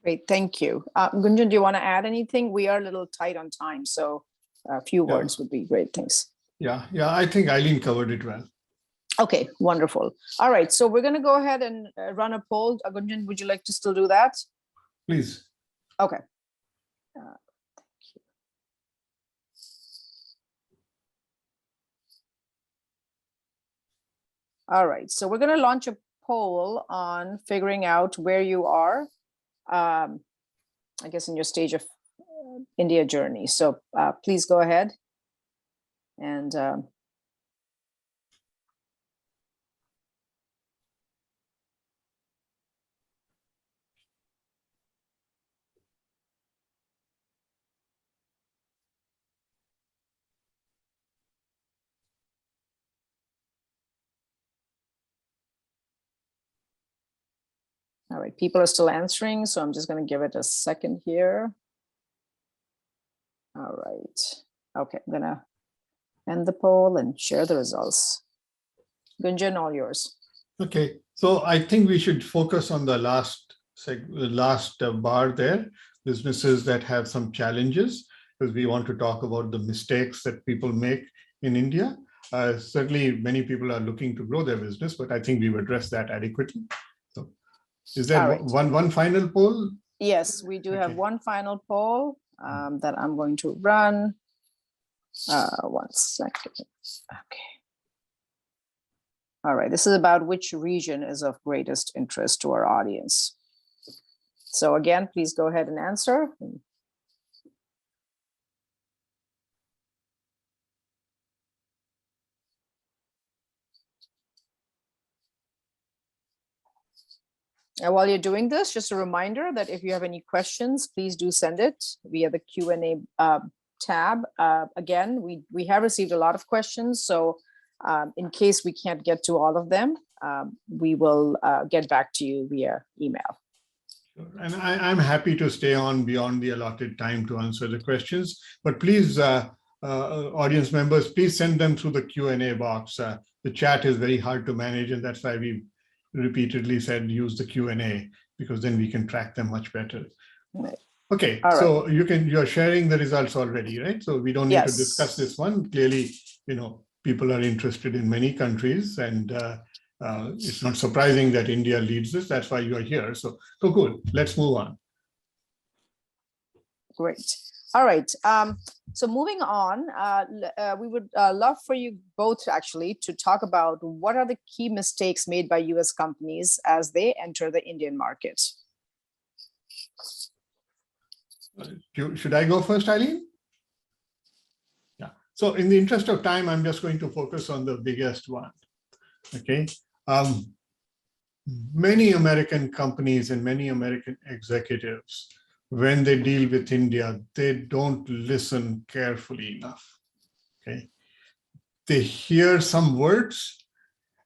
Great, thank you. Gunjan, do you want to add anything? We are a little tight on time, so a few words would be great. Thanks. Yeah, I think Eileen covered it well. Okay, wonderful. All right, so we're going to go ahead and run a poll. Gunjan, would you like to still do that? Please. Okay. Thank you. All right, so we're going to launch a poll on figuring out where you are, I guess, in your stage of India journey. So please go ahead and all right, people are still answering, so I'm just going to give it a second here. All right. Okay, I'm going to end the poll and share the results. Gunjan, all yours. Okay, so I think we should focus on the last bar there, businesses that have some challenges, because we want to talk about the mistakes that people make in India. Certainly, many people are looking to grow their business, but I think we've addressed that adequately. So, is there one final poll? Yes, we do have one final poll that I'm going to run. 1 second. Okay. All right, this is about which region is of greatest interest to our audience. So again, please go ahead and answer. And while you're doing this, just a reminder that if you have any questions, please do send it via the Q&A tab. Again, we have received a lot of questions, so in case we can't get to all of them, we will get back to you via email. And I'm happy to stay on beyond the allotted time to answer the questions, but please, audience members, please send them through the Q&A box. The chat is very hard to manage, and that's why we repeatedly said use the Q&A, because then we can track them much better. Right. Okay, All right. so you're sharing the results already, right? So we don't need to discuss this one. Clearly, people are interested in many countries, and it's not surprising that India leads this. That's why you're here. So good. Let's move on. Great. All right. So moving on, we would love for you both actually to talk about what are the key mistakes made by US companies as they enter the Indian market. Should I go first, Eileen? Yeah. So in the interest of time, I'm just going to focus on the biggest one. Okay. Many American companies and many American executives, when they deal with India, they don't listen carefully enough. Okay. They hear some words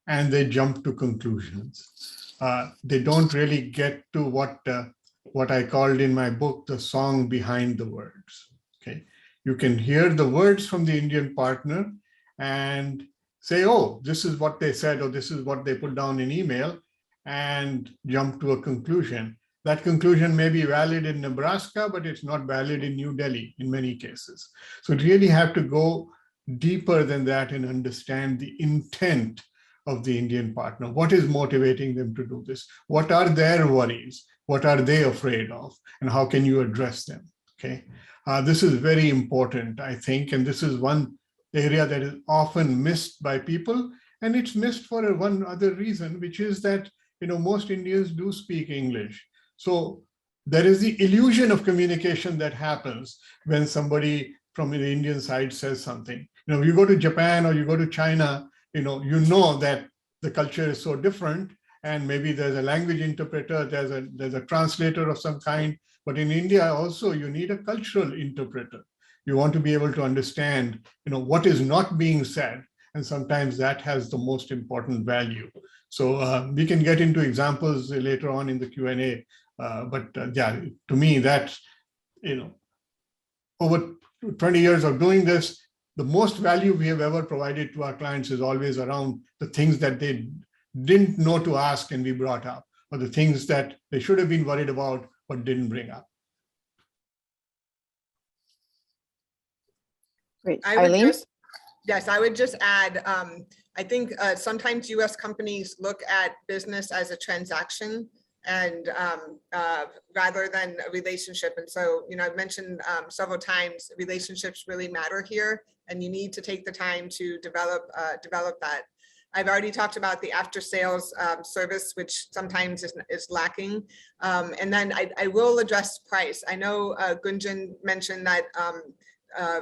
and they jump to conclusions. They don't really get to what I called in my book, the song behind the words. Okay. You can hear the words from the Indian partner and say, oh, this is what they said, or this is what they put down in email, and jump to a conclusion. That conclusion may be valid in Nebraska, but it's not valid in New Delhi in many cases. So you really have to go deeper than that and understand the intent of the Indian partner. What is motivating them to do this? What are their worries? What are they afraid of? And how can you address them? Okay. This is very important, I think, and this is one area that is often missed by people, and it's missed for one other reason, which is that most Indians do speak English. So there is the illusion of communication that happens when somebody from the Indian side says something. You go to Japan or you go to China, you know that the culture is so different, and maybe there's a language interpreter, there's a translator of some kind. But in India also, you need a cultural interpreter. You want to be able to understand, what is not being said, and sometimes that has the most important value. So we can get into examples later on in the Q&A, but yeah, to me, that's, over 20 years of doing this, the most value we have ever provided to our clients is always around the things that they didn't know to ask and we brought up, or the things that they should have been worried about but didn't bring up. Great. I would Eileen? I would just add, I think sometimes US companies look at business as a transaction and rather than a relationship. And so, I've mentioned several times, relationships really matter here, and you need to take the time to develop that. I've already talked about the after sales service, which sometimes is lacking. And then I will address price. I know Gunjan mentioned that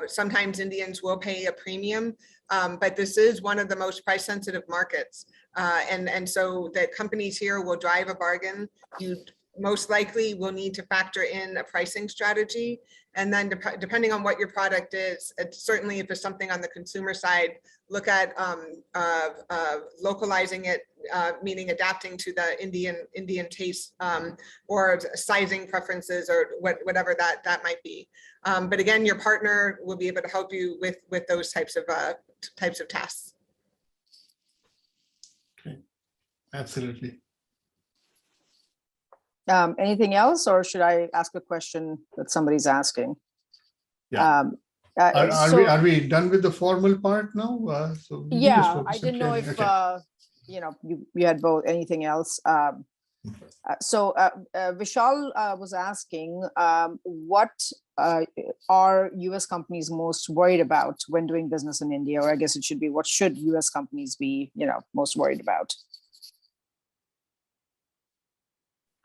sometimes Indians will pay a premium, but this is one of the most price sensitive markets. And so the companies here will drive a bargain. You most likely will need to factor in a pricing strategy. And then depending on what your product is, certainly if it's something on the consumer side, look at localizing it, meaning adapting to the Indian taste or sizing preferences or whatever that might be. But again, your partner will be able to help you with those types of tasks. Okay, absolutely. Anything else, or should I ask a question that somebody's asking? Yeah. Are we done with the formal part now? So yeah, I didn't know if okay. You had both. Anything else? So Vishal was asking, what are US companies most worried about when doing business in India? Or I guess it should be, what should US companies be, most worried about?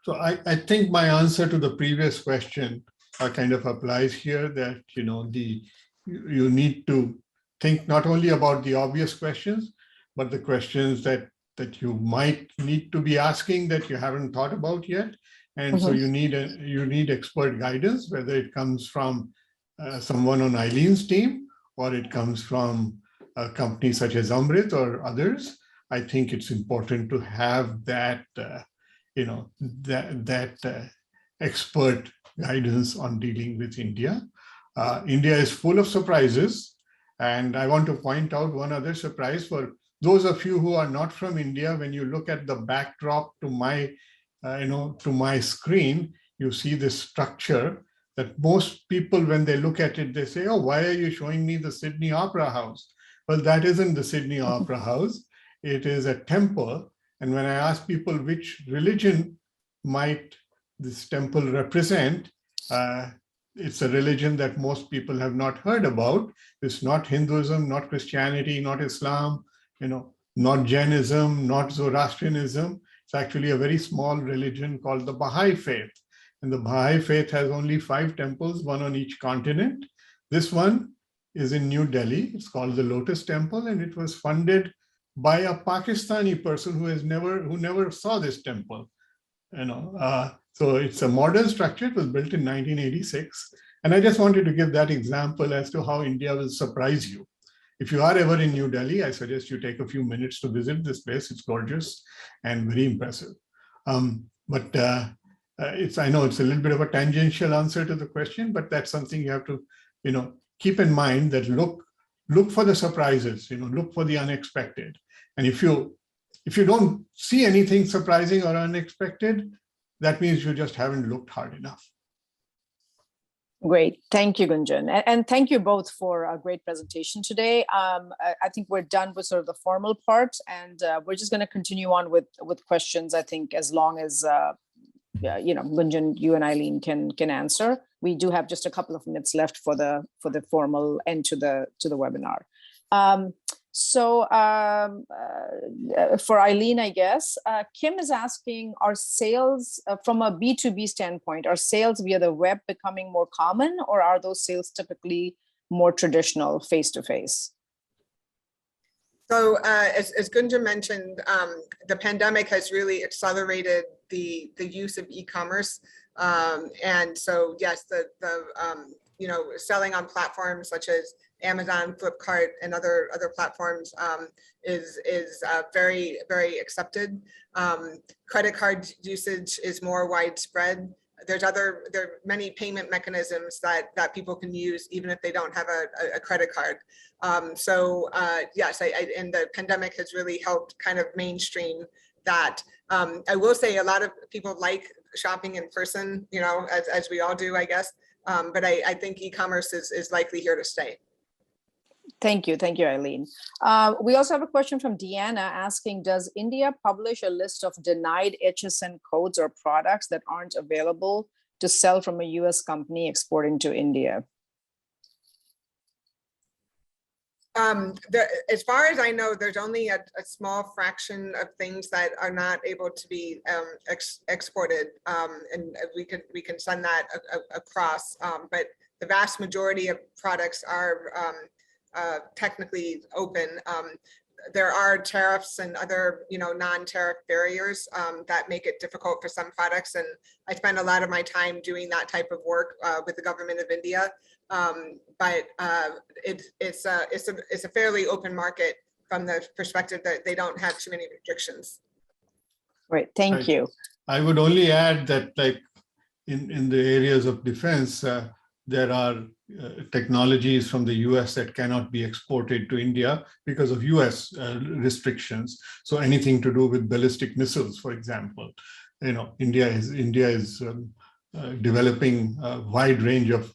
So I think my answer to the previous question kind of applies here, that you need to think not only about the obvious questions, but the questions that you might need to be asking that you haven't thought about yet. And so you need expert guidance, whether it comes from someone on Eileen's team or it comes from a company such as Amritt or others. I think it's important to have that expert guidance on dealing with India. India is full of surprises, and I want to point out one other surprise for those of you who are not from India. When you look at the backdrop to my screen, you see this structure that most people, when they look at it, they say, "Oh, why are you showing me the Sydney Opera House?" Well, that isn't the Sydney Opera House. It is a temple. And when I ask people which religion might this temple represent, it's a religion that most people have not heard about. It's not Hinduism, not Christianity, not Islam, not Jainism, not Zoroastrianism. It's actually a very small religion called the Baha'i faith. And the Baha'i faith has only 5 temples, one on each continent. This one is in New Delhi. It's called the Lotus Temple, and it was funded by a Pakistani person who never saw this temple. So it's a modern structure. It was built in 1986. And I just wanted to give that example as to how India will surprise you. If you are ever in New Delhi, I suggest you take a few minutes to visit this place. It's gorgeous and very impressive. I know it's a little bit of a tangential answer to the question, but that's something you have to, keep in mind, that look for the surprises, look for the unexpected. And if you don't see anything surprising or unexpected, that means you just haven't looked hard enough. Great. Thank you, Gunjan. And thank you both for a great presentation today. I think we're done with sort of the formal part, and we're just going to continue on with questions, I think, as long as, Gunjan, you and Eileen can answer. We do have just a couple of minutes left for the formal end to the webinar. For Eileen, I guess, Kim is asking, are sales from a B2B standpoint, are sales via the web becoming more common, or are those sales typically more traditional face-to-face? So as Gunjan mentioned, the pandemic has really accelerated the use of e-commerce. And so, yes, the selling on platforms such as Amazon, Flipkart, and other platforms is very, very accepted. Credit card usage is more widespread. There are many payment mechanisms that people can use even if they don't have a credit card. Yes, and the pandemic has really helped kind of mainstream that. I will say a lot of people like shopping in person, as we all do, I guess. But I think e-commerce is likely here to stay. Thank you, Eileen. We also have a question from Deanna asking, does India publish a list of denied HSN codes or products that aren't available to sell from a US company exporting to India? As far as I know, there's only a small fraction of things that are not able to be exported, and we can send that across. But the vast majority of products are technically open. There are tariffs and other, non-tariff barriers that make it difficult for some products. And I spend a lot of my time doing that type of work with the government of India. But it's a fairly open market from the perspective that they don't have too many restrictions. Great, thank you. I would only add that, like in the areas of defense, there are technologies from the US that cannot be exported to India because of US restrictions. So anything to do with ballistic missiles, for example, India is developing a wide range of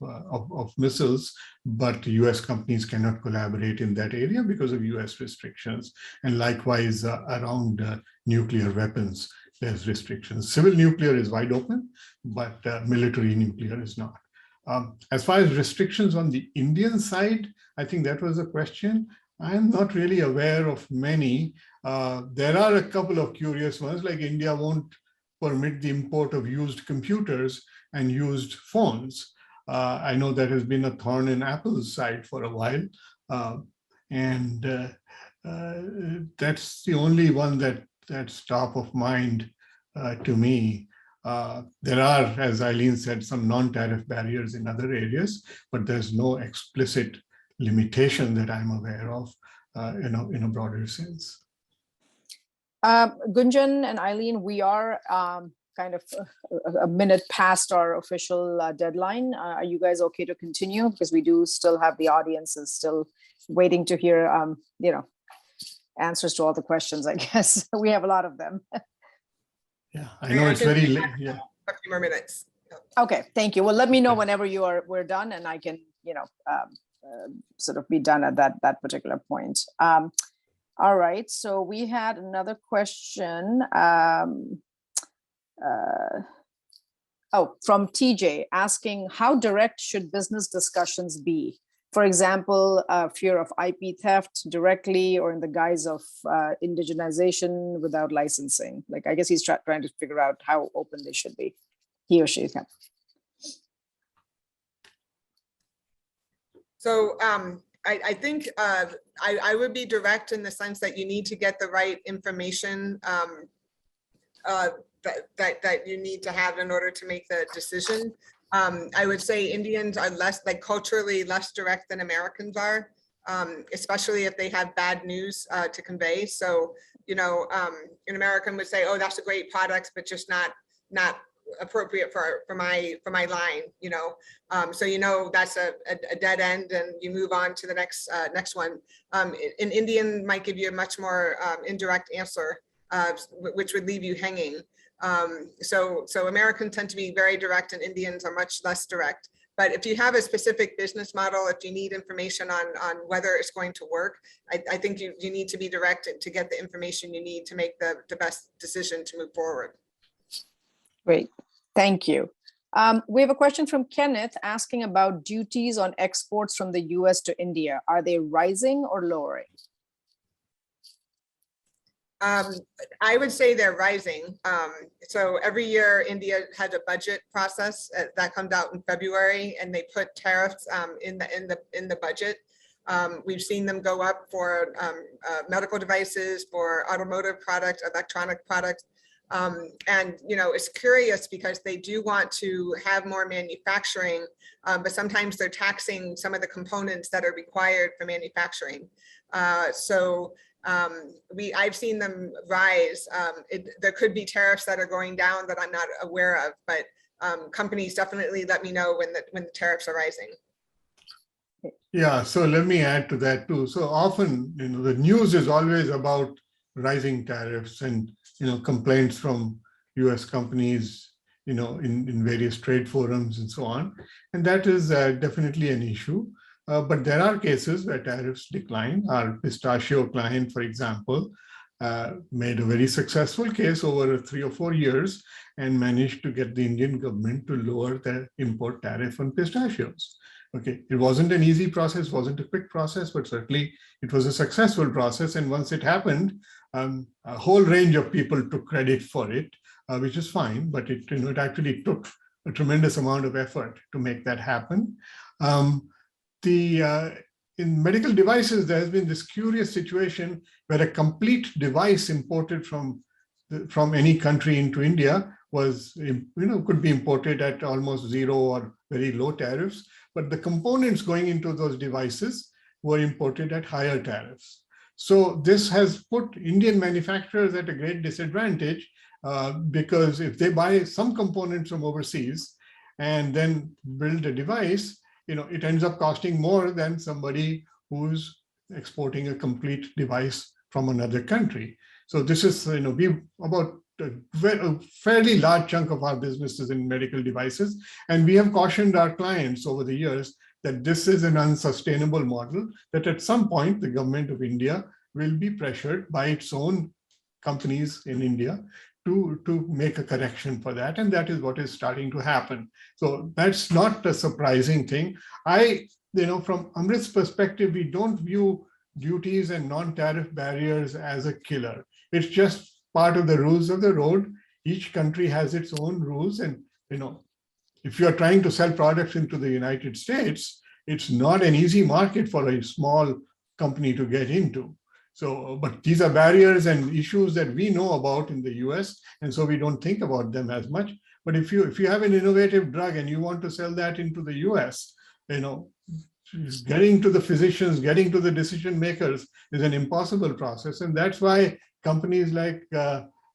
missiles, but US companies cannot collaborate in that area because of US restrictions. And likewise, around nuclear weapons, there's restrictions. Civil nuclear is wide open, but military nuclear is not. As far as restrictions on the Indian side, I think that was a question. I'm not really aware of many. There are a couple of curious ones, like India won't permit the import of used computers and used phones. I know that has been a thorn in Apple's side for a while. And that's the only one that's top of mind to me. There are, as Eileen said, some non-tariff barriers in other areas, but there's no explicit limitation that I'm aware of, in a broader sense. Gunjan and Eileen, we are kind of a minute past our official deadline. Are you guys okay to continue? Because we do still have the audience is still waiting to hear, answers to all the questions, I guess. We have a lot of them. Yeah, I know it's very late. Yeah. A few more minutes. Okay, thank you. Well, let me know whenever we're done, and I can, sort of be done at that particular point. All right, so we had another question. From TJ asking, how direct should business discussions be? For example, fear of IP theft directly or in the guise of indigenization without licensing. Like, I guess he's trying to figure out how open they should be. He or she can. So I think I would be direct in the sense that you need to get the right information that you need to have in order to make the decision. I would say Indians are culturally less direct than Americans are, especially if they have bad news to convey. So, an American would say, oh, that's a great product, but just not appropriate for my line, so that's a dead end and you move on to the next one. An Indian might give you a much more indirect answer, which would leave you hanging. So Americans tend to be very direct and Indians are much less direct. But if you have a specific business model, if you need information on whether it's going to work, I think you need to be direct to get the information you need to make the best decision to move forward. Great, thank you. We have a question from Kenneth asking about duties on exports from the US to India. Are they rising or lowering? I would say they're rising. So every year India has a budget process that comes out in February, and they put tariffs in the budget. We've seen them go up for medical devices, for automotive products, electronic products. And it's curious because they do want to have more manufacturing, but sometimes they're taxing some of the components that are required for manufacturing. I've seen them rise. There could be tariffs that are going down that I'm not aware of, but companies definitely let me know when the tariffs are rising. Yeah, so let me add to that too. So often, the news is always about rising tariffs and complaints from US companies, in various trade forums and so on. And that is definitely an issue. But there are cases where tariffs decline. Our pistachio client, for example, made a very successful case over 3 or 4 years and managed to get the Indian government to lower their import tariff on pistachios. Okay, it wasn't an easy process, wasn't a quick process, but certainly it was a successful process. And once it happened, a whole range of people took credit for it, which is fine, but it actually took a tremendous amount of effort to make that happen. In medical devices, there has been this curious situation where a complete device imported from any country into India was, could be imported at almost zero or very low tariffs, but the components going into those devices were imported at higher tariffs. So this has put Indian manufacturers at a great disadvantage because if they buy some components from overseas and then build a device, it ends up costing more than somebody who's exporting a complete device from another country. So this is, about a fairly large chunk of our businesses in medical devices. And we have cautioned our clients over the years that this is an unsustainable model, that at some point the government of India will be pressured by its own companies in India to make a correction for that. And that is what is starting to happen. So that's not a surprising thing. From Amritt's perspective, we don't view duties and non-tariff barriers as a killer. It's just part of the rules of the road. each country has its own rules. And, if you're trying to sell products into the United States, it's not an easy market for a small company to get into. So, but these are barriers and issues that we know about in the US, and so we don't think about them as much. But if you have an innovative drug and you want to sell that into the US, getting to the physicians, getting to the decision makers is an impossible process. And that's why companies like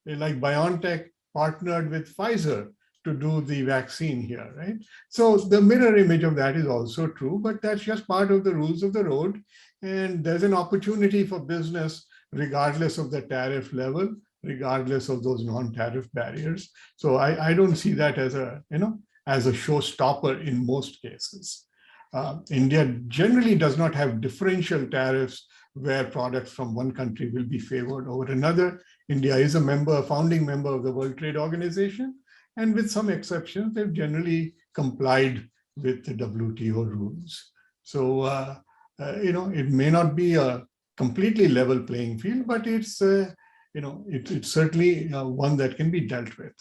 BioNTech partnered with Pfizer to do the vaccine here, right? So the mirror image of that is also true, but that's just part of the rules of the road. And there's an opportunity for business regardless of the tariff level, regardless of those non-tariff barriers. So I don't see that as a showstopper in most cases. India generally does not have differential tariffs where products from one country will be favored over another. India is a founding member of the World Trade Organization, and with some exceptions, they've generally complied with the WTO rules. So, it may not be a completely level playing field, but it's certainly one that can be dealt with.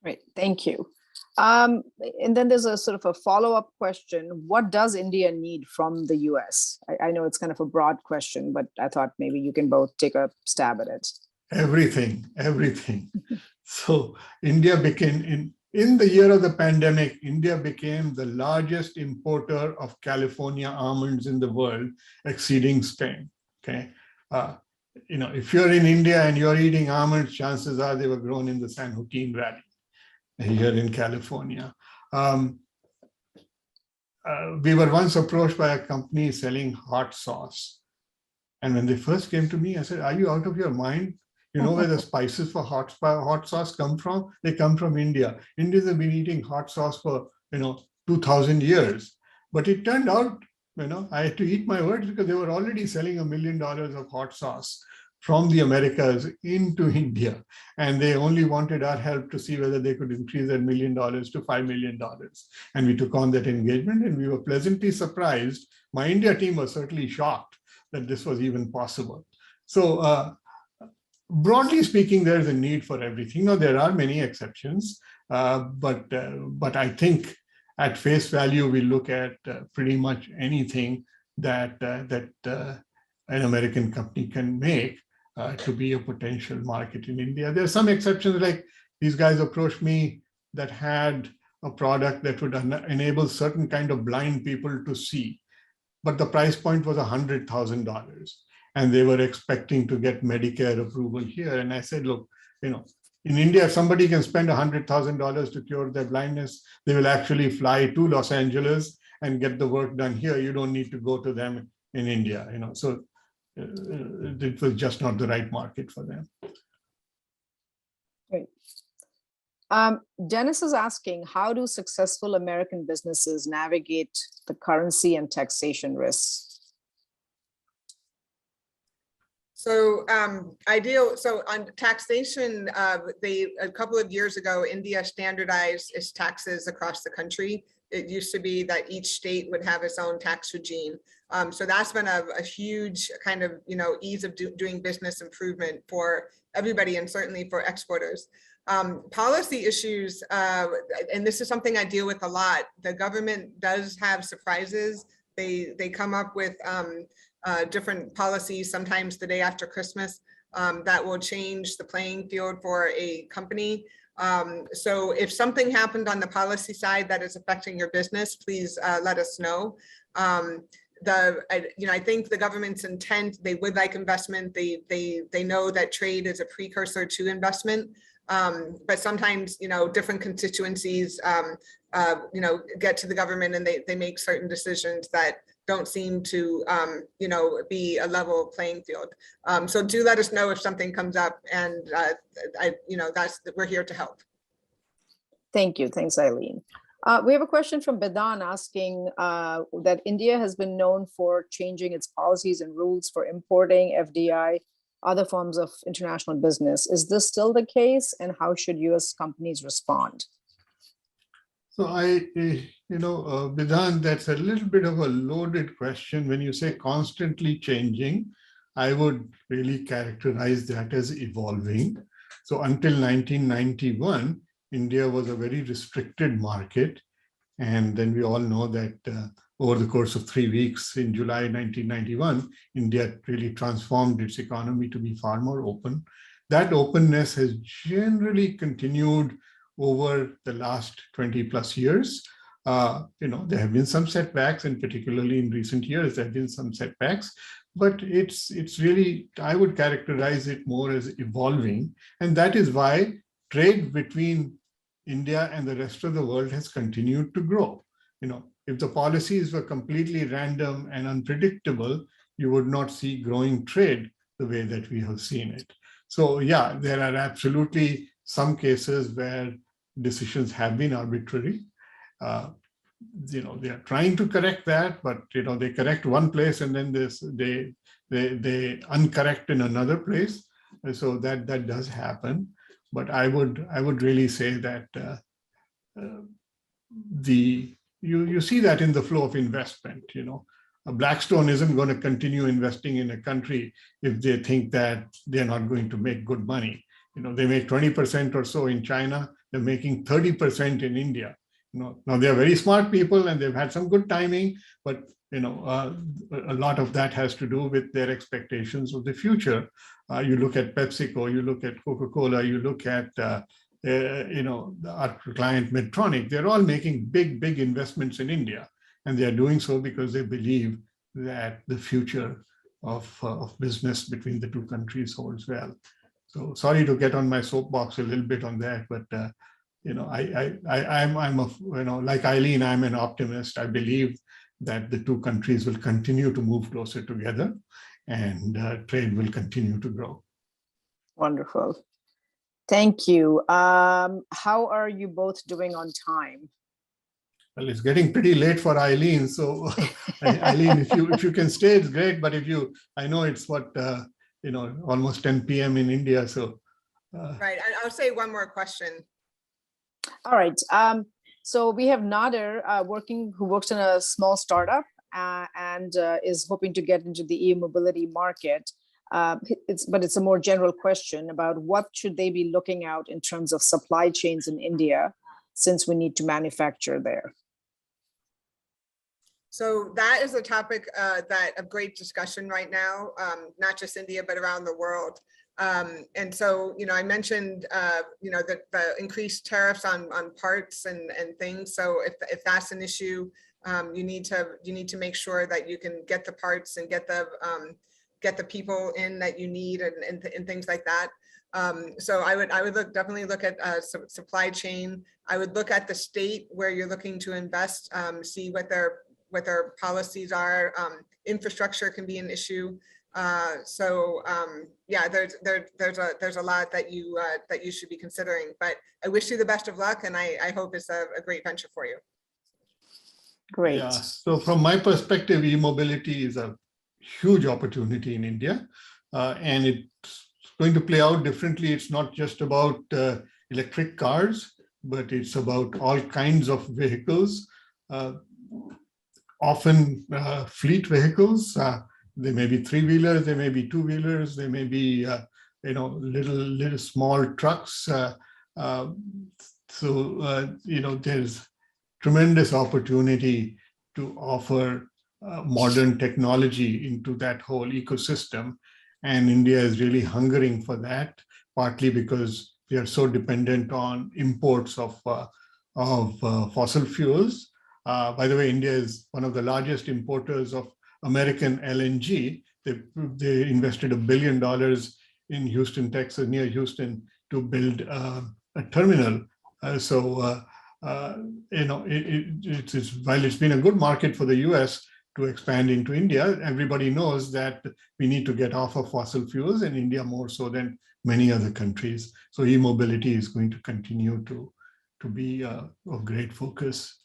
Great, thank you. And then there's a sort of a follow-up question. What does India need from the US? I know it's kind of a broad question, but I thought maybe you can both take a stab at it. Everything. So India became, in the year of the pandemic, India became the largest importer of California almonds in the world, exceeding Spain, okay? If you're in India and you're eating almonds, chances are they were grown in the San Joaquin Valley here in California. We were once approached by a company selling hot sauce. And when they first came to me, I said, are you out of your mind? You know where the spices for hot sauce come from? They come from India. Indians have been eating hot sauce for 2,000 years. But it turned out, I had to eat my words because they were already selling $1 million of hot sauce from the Americas into India. And they only wanted our help to see whether they could increase that $1 million to $5 million. And we took on that engagement, and we were pleasantly surprised. My India team was certainly shocked that this was even possible. So broadly speaking, there's a need for everything. Now, there are many exceptions, but I think at face value, we look at pretty much anything that an American company can make to be a potential market in India. There are some exceptions, like these guys approached me that had a product that would enable certain kind of blind people to see, but the price point was $100,000. And they were expecting to get Medicare approval here. And I said, look, in India, if somebody can spend $100,000 to cure their blindness, they will actually fly to Los Angeles and get the work done here. You don't need to go to them in India. So it was just not the right market for them. Great. Dennis is asking, how do successful American businesses navigate the currency and taxation risks? So on taxation, a couple of years ago, India standardized its taxes across the country. It used to be that each state would have its own tax regime. So that's been a huge kind of, ease of doing business improvement for everybody, and certainly for exporters. Policy issues, and this is something I deal with a lot. The government does have surprises. They come up with different policies, sometimes the day after Christmas, that will change the playing field for a company. So if something happened on the policy side that is affecting your business, please let us know. I think the government's intent, they would like investment. They know that trade is a precursor to investment. But sometimes, different constituencies, get to the government and they make certain decisions that don't seem to, be a level playing field. So do let us know if something comes up, and we're here to help. Thank you. Thanks, Eileen. We have a question from Bedan asking that India has been known for changing its policies and rules for importing FDI, other forms of international business. Is this still the case, and how should US companies respond? So Bidan, that's a little bit of a loaded question. When you say constantly changing, I would really characterize that as evolving. So until 1991, India was a very restricted market. And then we all know that over the course of 3 weeks in July 1991, India really transformed its economy to be far more open. That openness has generally continued over the last 20 plus years. There have been some setbacks, and particularly in recent years, there have been some setbacks, but it's really, I would characterize it more as evolving. And that is why trade between India and the rest of the world has continued to grow. If the policies were completely random and unpredictable, you would not see growing trade the way that we have seen it. So yeah, there are absolutely some cases where decisions have been arbitrary. They are trying to correct that, but they correct one place and then they uncorrect in another place. And so that does happen. But I would really say that you see that in the flow of investment. Blackstone isn't going to continue investing in a country if they think that they're not going to make good money. They make 20% or so in China. They're making 30% in India. Now they're very smart people and they've had some good timing, but a lot of that has to do with their expectations of the future. You look at PepsiCo, you look at Coca-Cola, you look at our client Medtronic. They're all making big investments in India, and they are doing so because they believe that the future of business between the two countries holds well. So sorry to get on my soapbox a little bit on that, but I'm like Eileen, I'm an optimist. I believe that the two countries will continue to move closer together, and trade will continue to grow. Wonderful. Thank you. How are you both doing on time? Well, it's getting pretty late for Eileen. So Eileen, if you can stay, it's great. But I know it's almost 10 p.m. in India. So Right. I'll say one more question. All right. So we have Nader who works in a small startup and is hoping to get into the e-mobility market. But it's a more general question about what should they be looking out in terms of supply chains in India, since we need to manufacture there. So that is a topic of great discussion right now, not just India, but around the world. And so, I mentioned, the increased tariffs on parts and things. So if that's an issue, you need to make sure that you can get the parts and get the people in that you need and things like that. So I would definitely look at supply chain. I would look at the state where you're looking to invest, see what their policies are. Infrastructure can be an issue. Yeah, there's a lot that you should be considering, but I wish you the best of luck, and I hope it's a great venture for you. Great. Yeah. So from my perspective, e-mobility is a huge opportunity in India, and it's going to play out differently. It's not just about electric cars, but it's about all kinds of vehicles, often fleet vehicles. They may be three-wheelers, they may be two-wheelers, they may be little small trucks. There's tremendous opportunity to offer modern technology into that whole ecosystem, and India is really hungering for that. Partly because we are so dependent on imports of fossil fuels. By the way, India is one of the largest importers of American LNG. They invested $1 billion in Houston, Texas, near Houston, to build a terminal. While it's been a good market for the US to expand into India, everybody knows that we need to get off of fossil fuels, and India more so than many other countries. So e-mobility is going to continue to be of great focus.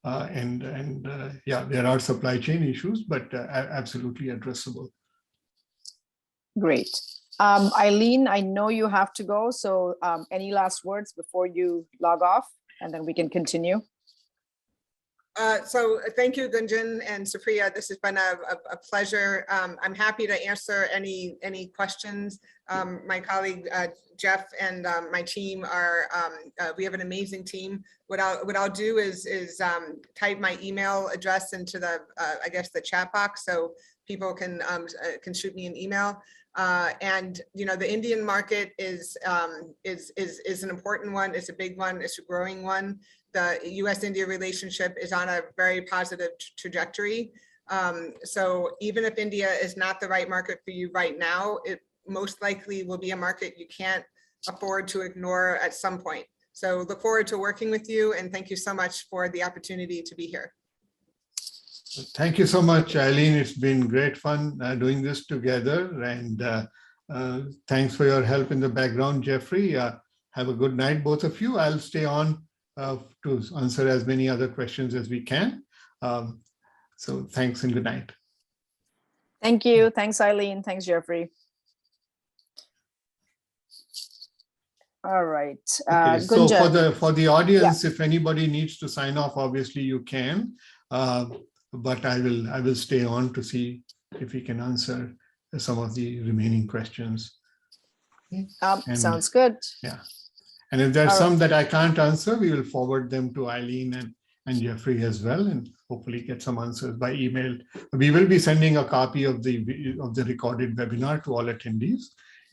Yeah, there are supply chain issues, but absolutely addressable. Great. Eileen, I know you have to go, so any last words before you log off, and then we can continue? So thank you, Gunjan and Supriya. This has been a pleasure. I'm happy to answer any questions. My colleague Jeff and my team are, we have an amazing team. What I'll do is type my email address into the, I guess, the chat box, so people can shoot me an email. And you know, the Indian market is an important one. It's a big one. It's a growing one. The US-India relationship is on a very positive trajectory. So even if India is not the right market for you right now, it most likely will be a market you can't afford to ignore at some point. So look forward to working with you, and thank you so much for the opportunity to be here. Thank you so much, Eileen. It's been great fun doing this together, and thanks for your help in the background, Jeffrey. Have a good night, both of you. I'll stay on to answer as many other questions as we can. So thanks and good night. Thank you. Thanks, Eileen. Thanks, Jeffrey. All right. Okay, so Gunjan. for the audience, if anybody needs to sign off, obviously you can. But I will stay on to see if we can answer some of the remaining questions. Okay. Sounds good. Yeah. And if there's some that I can't answer, we will forward them to Eileen and Jeffrey as well, and hopefully get some answers by email. We will be sending a copy of the recorded webinar to all attendees.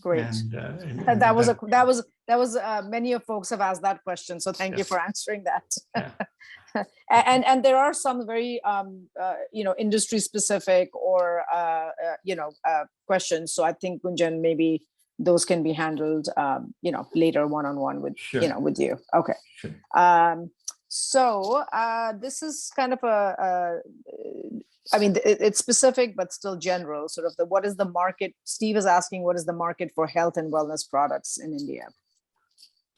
Great. And that was many of folks have asked that question, so thank you for answering that. Yeah. and there are some very industry specific or questions. So I think, Gunjan, maybe those can be handled later one-on-one with with you. Okay. Sure. So this is kind of it's specific, but still general, sort of what is the market? Steve is asking, what is the market for health and wellness products in India?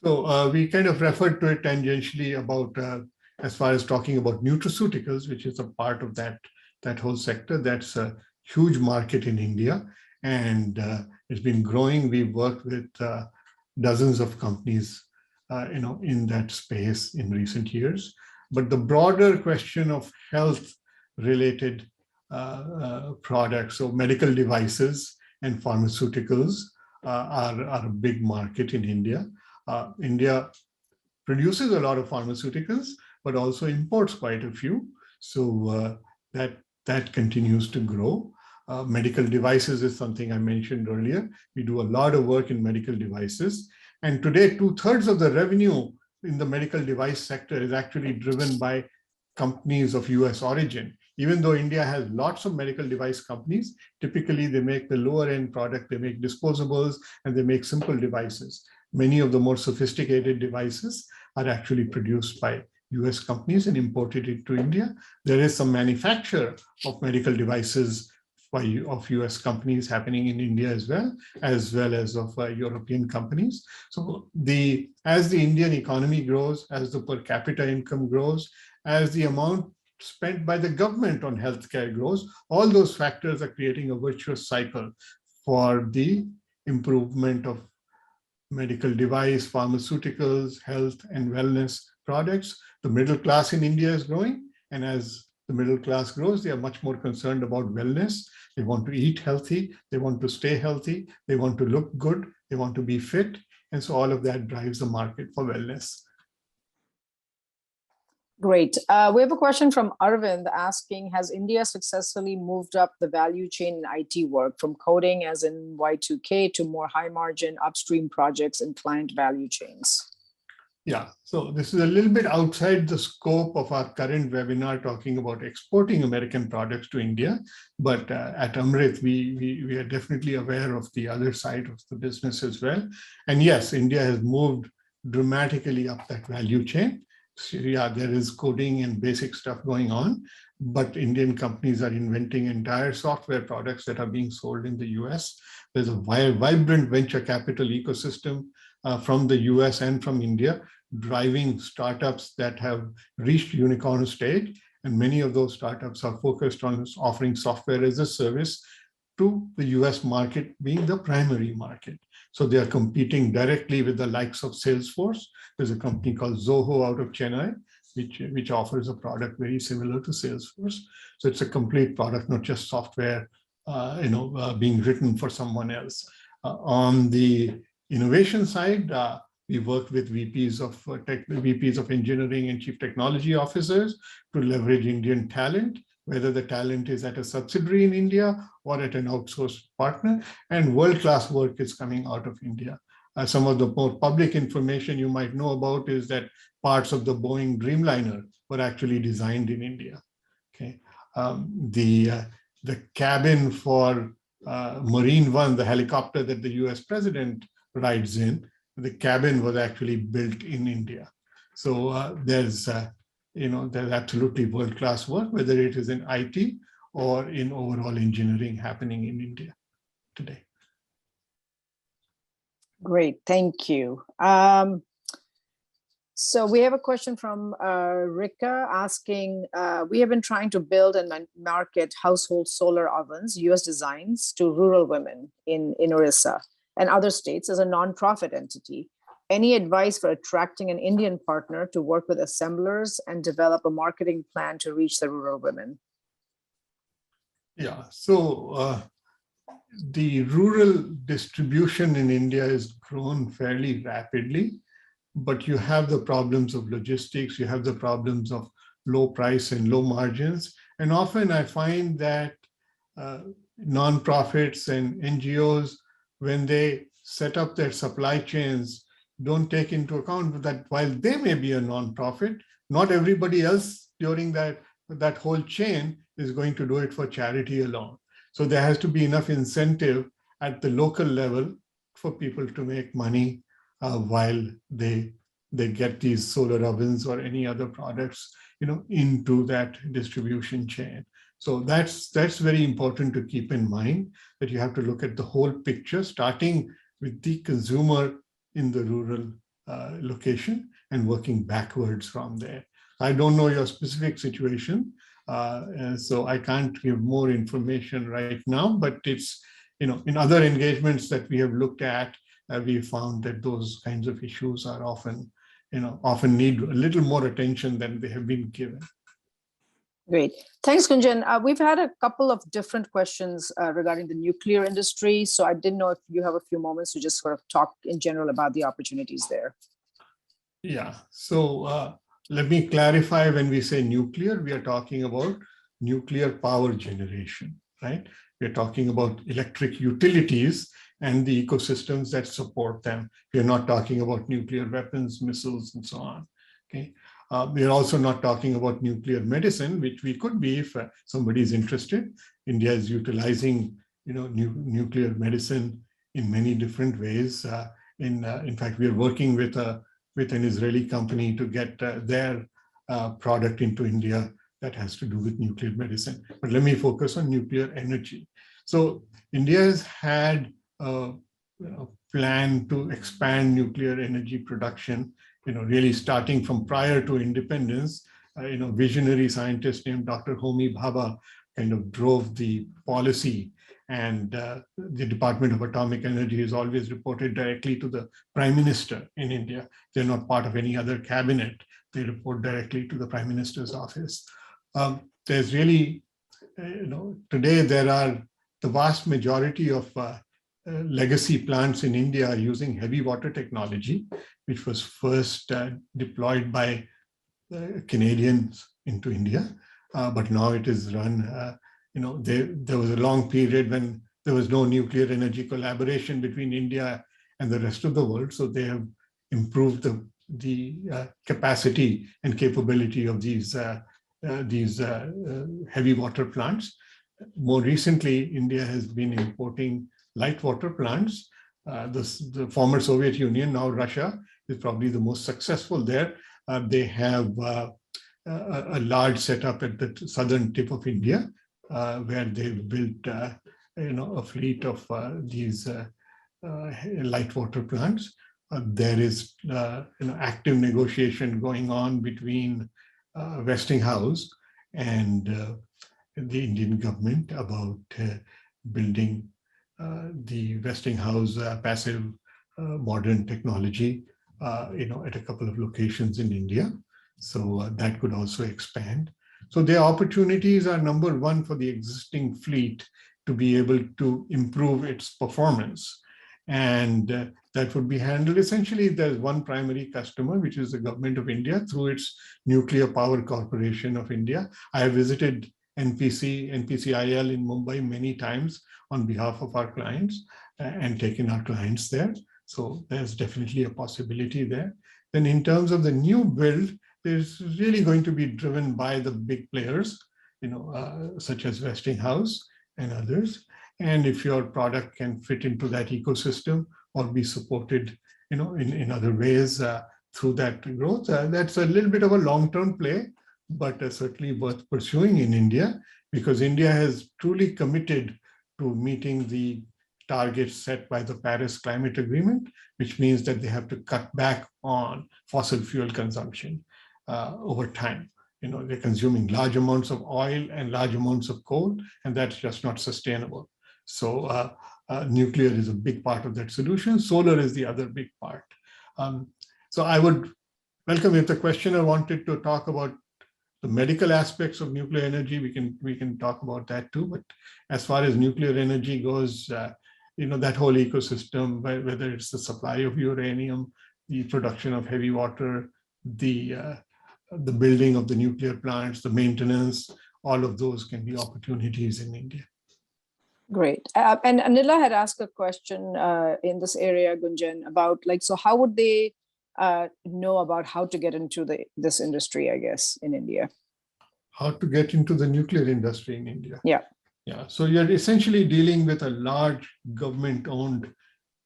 So we kind of referred to it tangentially about, as far as talking about nutraceuticals, which is a part of that whole sector. That's a huge market in India, and it's been growing. We've worked with dozens of companies in that space in recent years. But the broader question of health related products, so medical devices and pharmaceuticals are a big market in India. India produces a lot of pharmaceuticals, but also imports quite a few. So that continues to grow. Medical devices is something I mentioned earlier. We do a lot of work in medical devices. And today, 2/3 of the revenue in the medical device sector is actually driven by companies of US origin. Even though India has lots of medical device companies, typically they make the lower end product, they make disposables, and they make simple devices. Many of the more sophisticated devices are actually produced by US companies and imported into India. There is some manufacture of medical devices of US companies happening in India as well as of European companies. So as the Indian economy grows, as the per capita income grows, as the amount spent by the government on healthcare grows, all those factors are creating a virtuous cycle for the improvement of medical device, pharmaceuticals, health and wellness products. The middle class in India is growing, and as the middle class grows, they are much more concerned about wellness. They want to eat healthy, they want to stay healthy, they want to look good, they want to be fit. And so all of that drives the market for wellness. Great. We have a question from Arvind asking, has India successfully moved up the value chain in IT work from coding as in Y2K to more high margin upstream projects and client value chains? Yeah, so this is a little bit outside the scope of our current webinar talking about exporting American products to India. But at Amritt, we are definitely aware of the other side of the business as well. And yes, India has moved dramatically up that value chain. So yeah, there is coding and basic stuff going on, but Indian companies are inventing entire software products that are being sold in the US. There's a vibrant venture capital ecosystem from the US and from India, driving startups that have reached unicorn stage. And many of those startups are focused on offering software as a service to the US market being the primary market. So they are competing directly with the likes of Salesforce. There's a company called Zoho out of Chennai which offers a product very similar to Salesforce. So it's a complete product, not just software, being written for someone else. On the innovation side, we worked with VPs of engineering and chief technology officers to leverage Indian talent, whether the talent is at a subsidiary in India or at an outsourced partner, and world-class work is coming out of India. Some of the more public information you might know about is that parts of the Boeing Dreamliner were actually designed in India. Okay, the cabin for Marine One, the helicopter that the U.S. president rides in, the cabin was actually built in India. So there's absolutely world-class work, whether it is in IT or in overall engineering happening in India today. Great, thank you. So we have a question from Rika asking, we have been trying to build and market household solar ovens, US designs, to rural women in Orissa and other states as a nonprofit entity. Any advice for attracting an Indian partner to work with assemblers and develop a marketing plan to reach the rural women? Yeah, so the rural distribution in India has grown fairly rapidly, but you have the problems of logistics, you have the problems of low price and low margins. And often I find that nonprofits and NGOs, when they set up their supply chains, don't take into account that while they may be a nonprofit, not everybody else during that whole chain is going to do it for charity alone. So there has to be enough incentive at the local level for people to make money while they get these solar ovens or any other products, into that distribution chain. So that's very important to keep in mind, that you have to look at the whole picture, starting with the consumer in the rural location and working backwards from there. I don't know your specific situation, so I can't give more information right now, but it's, in other engagements that we have looked at, we found that those kinds of issues are often need a little more attention than they have been given. Great. Thanks, Gunjan. We've had a couple of different questions regarding the nuclear industry. So I didn't know if you have a few moments to just sort of talk in general about the opportunities there. Yeah, so let me clarify, when we say nuclear, we are talking about nuclear power generation, right? We're talking about electric utilities and the ecosystems that support them. We're not talking about nuclear weapons, missiles, and so on, okay? We're also not talking about nuclear medicine, which we could be if somebody is interested. India is utilizing, nuclear medicine in many different ways. In fact, we are working with an Israeli company to get their product into India that has to do with nuclear medicine. But let me focus on nuclear energy. So India has had a plan to expand nuclear energy production, really starting from prior to independence. Visionary scientist named Dr. Homi Bhabha kind of drove the policy, and the Department of Atomic Energy is always reported directly to the Prime Minister in India. They're not part of any other cabinet. They report directly to the Prime Minister's office. There's really, today there are the vast majority of legacy plants in India using heavy water technology, which was first deployed by Canadians into India, but now it is run. There was a long period when there was no nuclear energy collaboration between India and the rest of the world, so they have improved the capacity and capability of these heavy water plants. More recently, India has been importing light water plants. The former Soviet Union, now Russia, is probably the most successful there. They have a large setup at the southern tip of India, where they've built a fleet of these light water plants. There is active negotiation going on between Westinghouse and the Indian government about building the Westinghouse passive modern technology, at a couple of locations in India. So that could also expand. So their opportunities are number one for the existing fleet to be able to improve its performance. And that would be handled. Essentially, there's one primary customer, which is the government of India through its Nuclear Power Corporation of India. I have visited NPCIL in Mumbai many times on behalf of our clients and taken our clients there. So there's definitely a possibility there. Then in terms of the new build, there's really going to be driven by the big players, such as Westinghouse and others. And if your product can fit into that ecosystem or be supported, in other ways through that growth, that's a little bit of a long-term play, but certainly worth pursuing in India, because India has truly committed to meeting the targets set by the Paris Climate Agreement, which means that they have to cut back on fossil fuel consumption over time. They're consuming large amounts of oil and large amounts of coal, and that's just not sustainable. So nuclear is a big part of that solution. Solar is the other big part. So I would welcome, if the questioner wanted to talk about the medical aspects of nuclear energy, we can talk about that too. But as far as nuclear energy goes, that whole ecosystem, whether it's the supply of uranium, the production of heavy water, the building of the nuclear plants, the maintenance, all of those can be opportunities in India. Great. And Anila had asked a question in this area, Gunjan, about so how would they know about how to get into this industry, I guess, in India? How to get into the nuclear industry in India? Yeah. Yeah. So you're essentially dealing with a large government-owned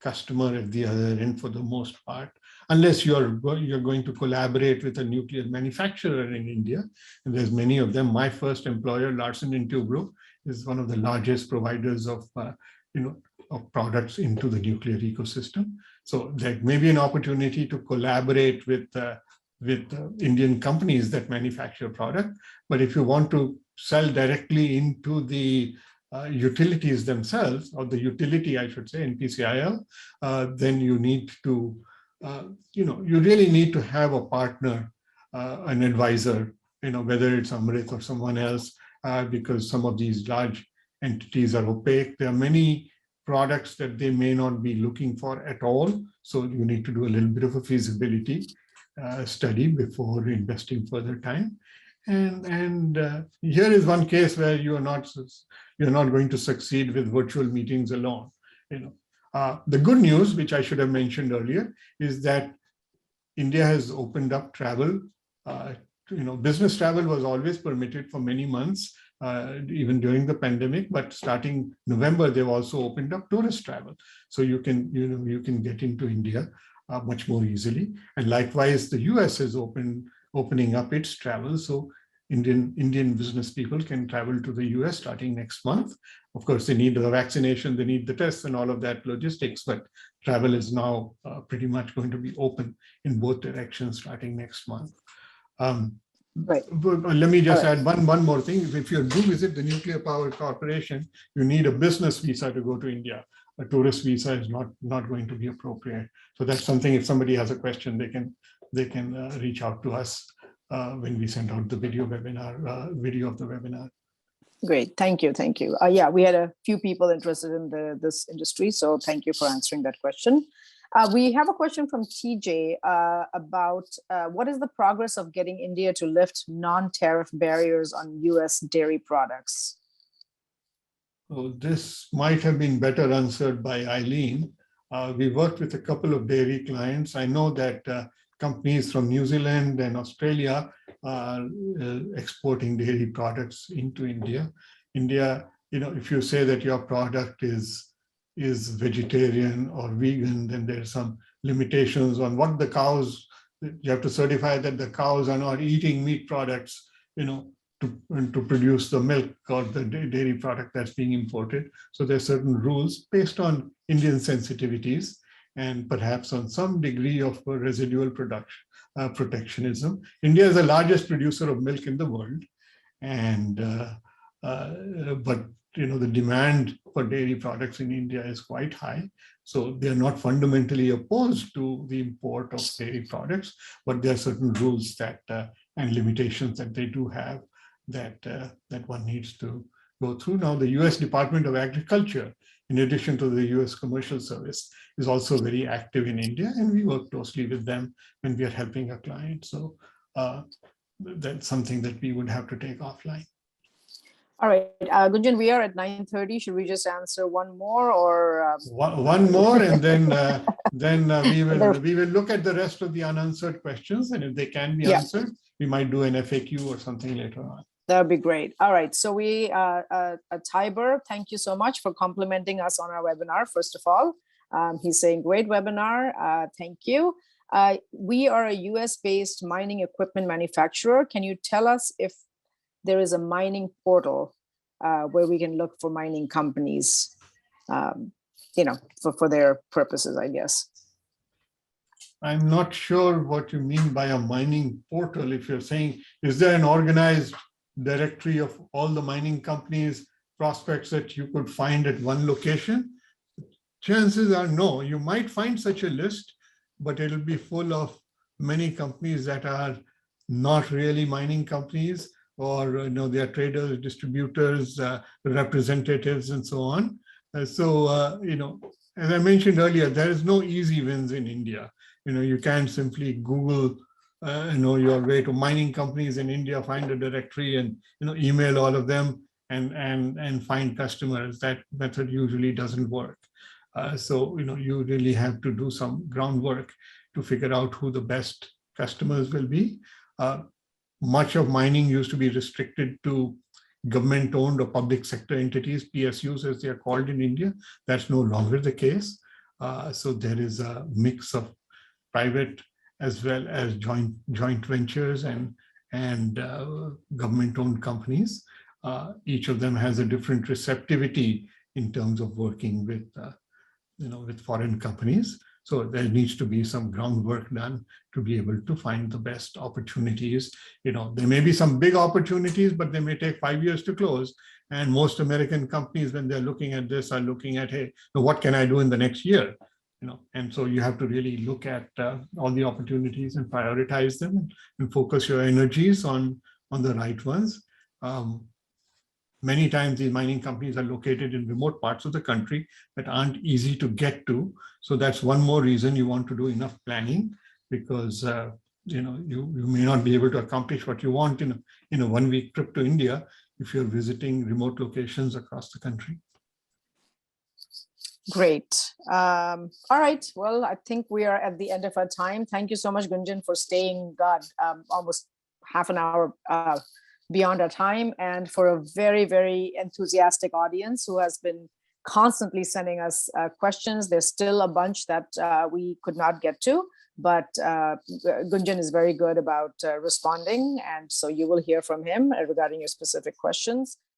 customer at the other end for the most part, unless you're going to collaborate with a nuclear manufacturer in India. And there's many of them. My first employer, Larsen & Toubro, is one of the largest providers of products into the nuclear ecosystem. So there may be an opportunity to collaborate with Indian companies that manufacture product. But if you want to sell directly into the utilities themselves, or the utility, I should say, in PCIL, then you need to, you really need to have a partner, an advisor, whether it's Amritt or someone else, because some of these large entities are opaque. There are many products that they may not be looking for at all. So you need to do a little bit of a feasibility study before investing further time. And here is one case where you're not going to succeed with virtual meetings alone. The good news, which I should have mentioned earlier, is that India has opened up travel. Business travel was always permitted for many months, even during the pandemic. But starting November, they've also opened up tourist travel, so you can get into India much more easily. And likewise, the US is opening up its travel, so Indian business people can travel to the US starting next month. Of course, they need the vaccination, they need the tests and all of that logistics, but travel is now pretty much going to be open in both directions starting next month. Right. Let me just add one more thing. If you do visit the Nuclear Power Corporation, you need a business visa to go to India. A tourist visa is not going to be appropriate. So that's something, if somebody has a question, they can reach out to us when we send out the video of the webinar. Great, thank you. Yeah, we had a few people interested in this industry, so thank you for answering that question. We have a question from TJ about what is the progress of getting India to lift non-tariff barriers on US dairy products? Well, this might have been better answered by Eileen. We worked with a couple of dairy clients. I know that companies from New Zealand and Australia are exporting dairy products into India. India, if you say that your product is vegetarian or vegan, then there are some limitations on what the cows, you have to certify that the cows are not eating meat products, to produce the milk or the dairy product that's being imported. So there are certain rules based on Indian sensitivities and perhaps on some degree of residual protectionism. India is the largest producer of milk in the world, and but the demand for dairy products in India is quite high. So they are not fundamentally opposed to the import of dairy products, but there are certain rules that and limitations that they do have that that one needs to go through. Now, the U.S. Department of Agriculture, in addition to the U.S. Commercial Service, is also very active in India, and we work closely with them when we are helping a client. So that's something that we would have to take offline. All right, Gunjan, we are at 9:30. Should we just answer one more, or one more, and then we will look at the rest of the unanswered questions, and if they can be answered, we might do an FAQ or something later on. That would be great. All right, so we Tiber, thank you so much for complimenting us on our webinar. First of all, he's saying great webinar. Thank you. We are a US-based mining equipment manufacturer. Can you tell us if there is a mining portal where we can look for mining companies, for their purposes, I guess? I'm not sure what you mean by a mining portal. If you're saying, is there an organized directory of all the mining companies, prospects that you could find at one location? Chances are no. You might find such a list, but it'll be full of many companies that are not really mining companies, or they are traders, distributors, representatives, and so on. As I mentioned earlier, there is no easy wins in India. You can't simply Google your way to mining companies in India, find a directory, and email all of them and find customers. That method usually doesn't work. So you really have to do some groundwork to figure out who the best customers will be. Much of mining used to be restricted to government-owned or public sector entities, PSUs as they are called in India. That's no longer the case. So there is a mix of private as well as joint ventures and government-owned companies. Each of them has a different receptivity in terms of working with with foreign companies. So there needs to be some groundwork done to be able to find the best opportunities. There may be some big opportunities, but they may take 5 years to close. And most American companies, when they're looking at this, are looking at, hey, what can I do in the next year? And so you have to really look at all the opportunities and prioritize them and focus your energies on the right ones. Many times these mining companies are located in remote parts of the country that aren't easy to get to. So that's one more reason you want to do enough planning, because you may not be able to accomplish what you want in a 1-week trip to India if you're visiting remote locations across the country. Great. All right. Well, I think we are at the end of our time. Thank you so much, Gunjan, for staying, almost half an hour beyond our time, and for a very, very enthusiastic audience who has been constantly sending us questions. There's still a bunch that we could not get to, but Gunjan is very good about responding. And so you will hear from him regarding your specific questions.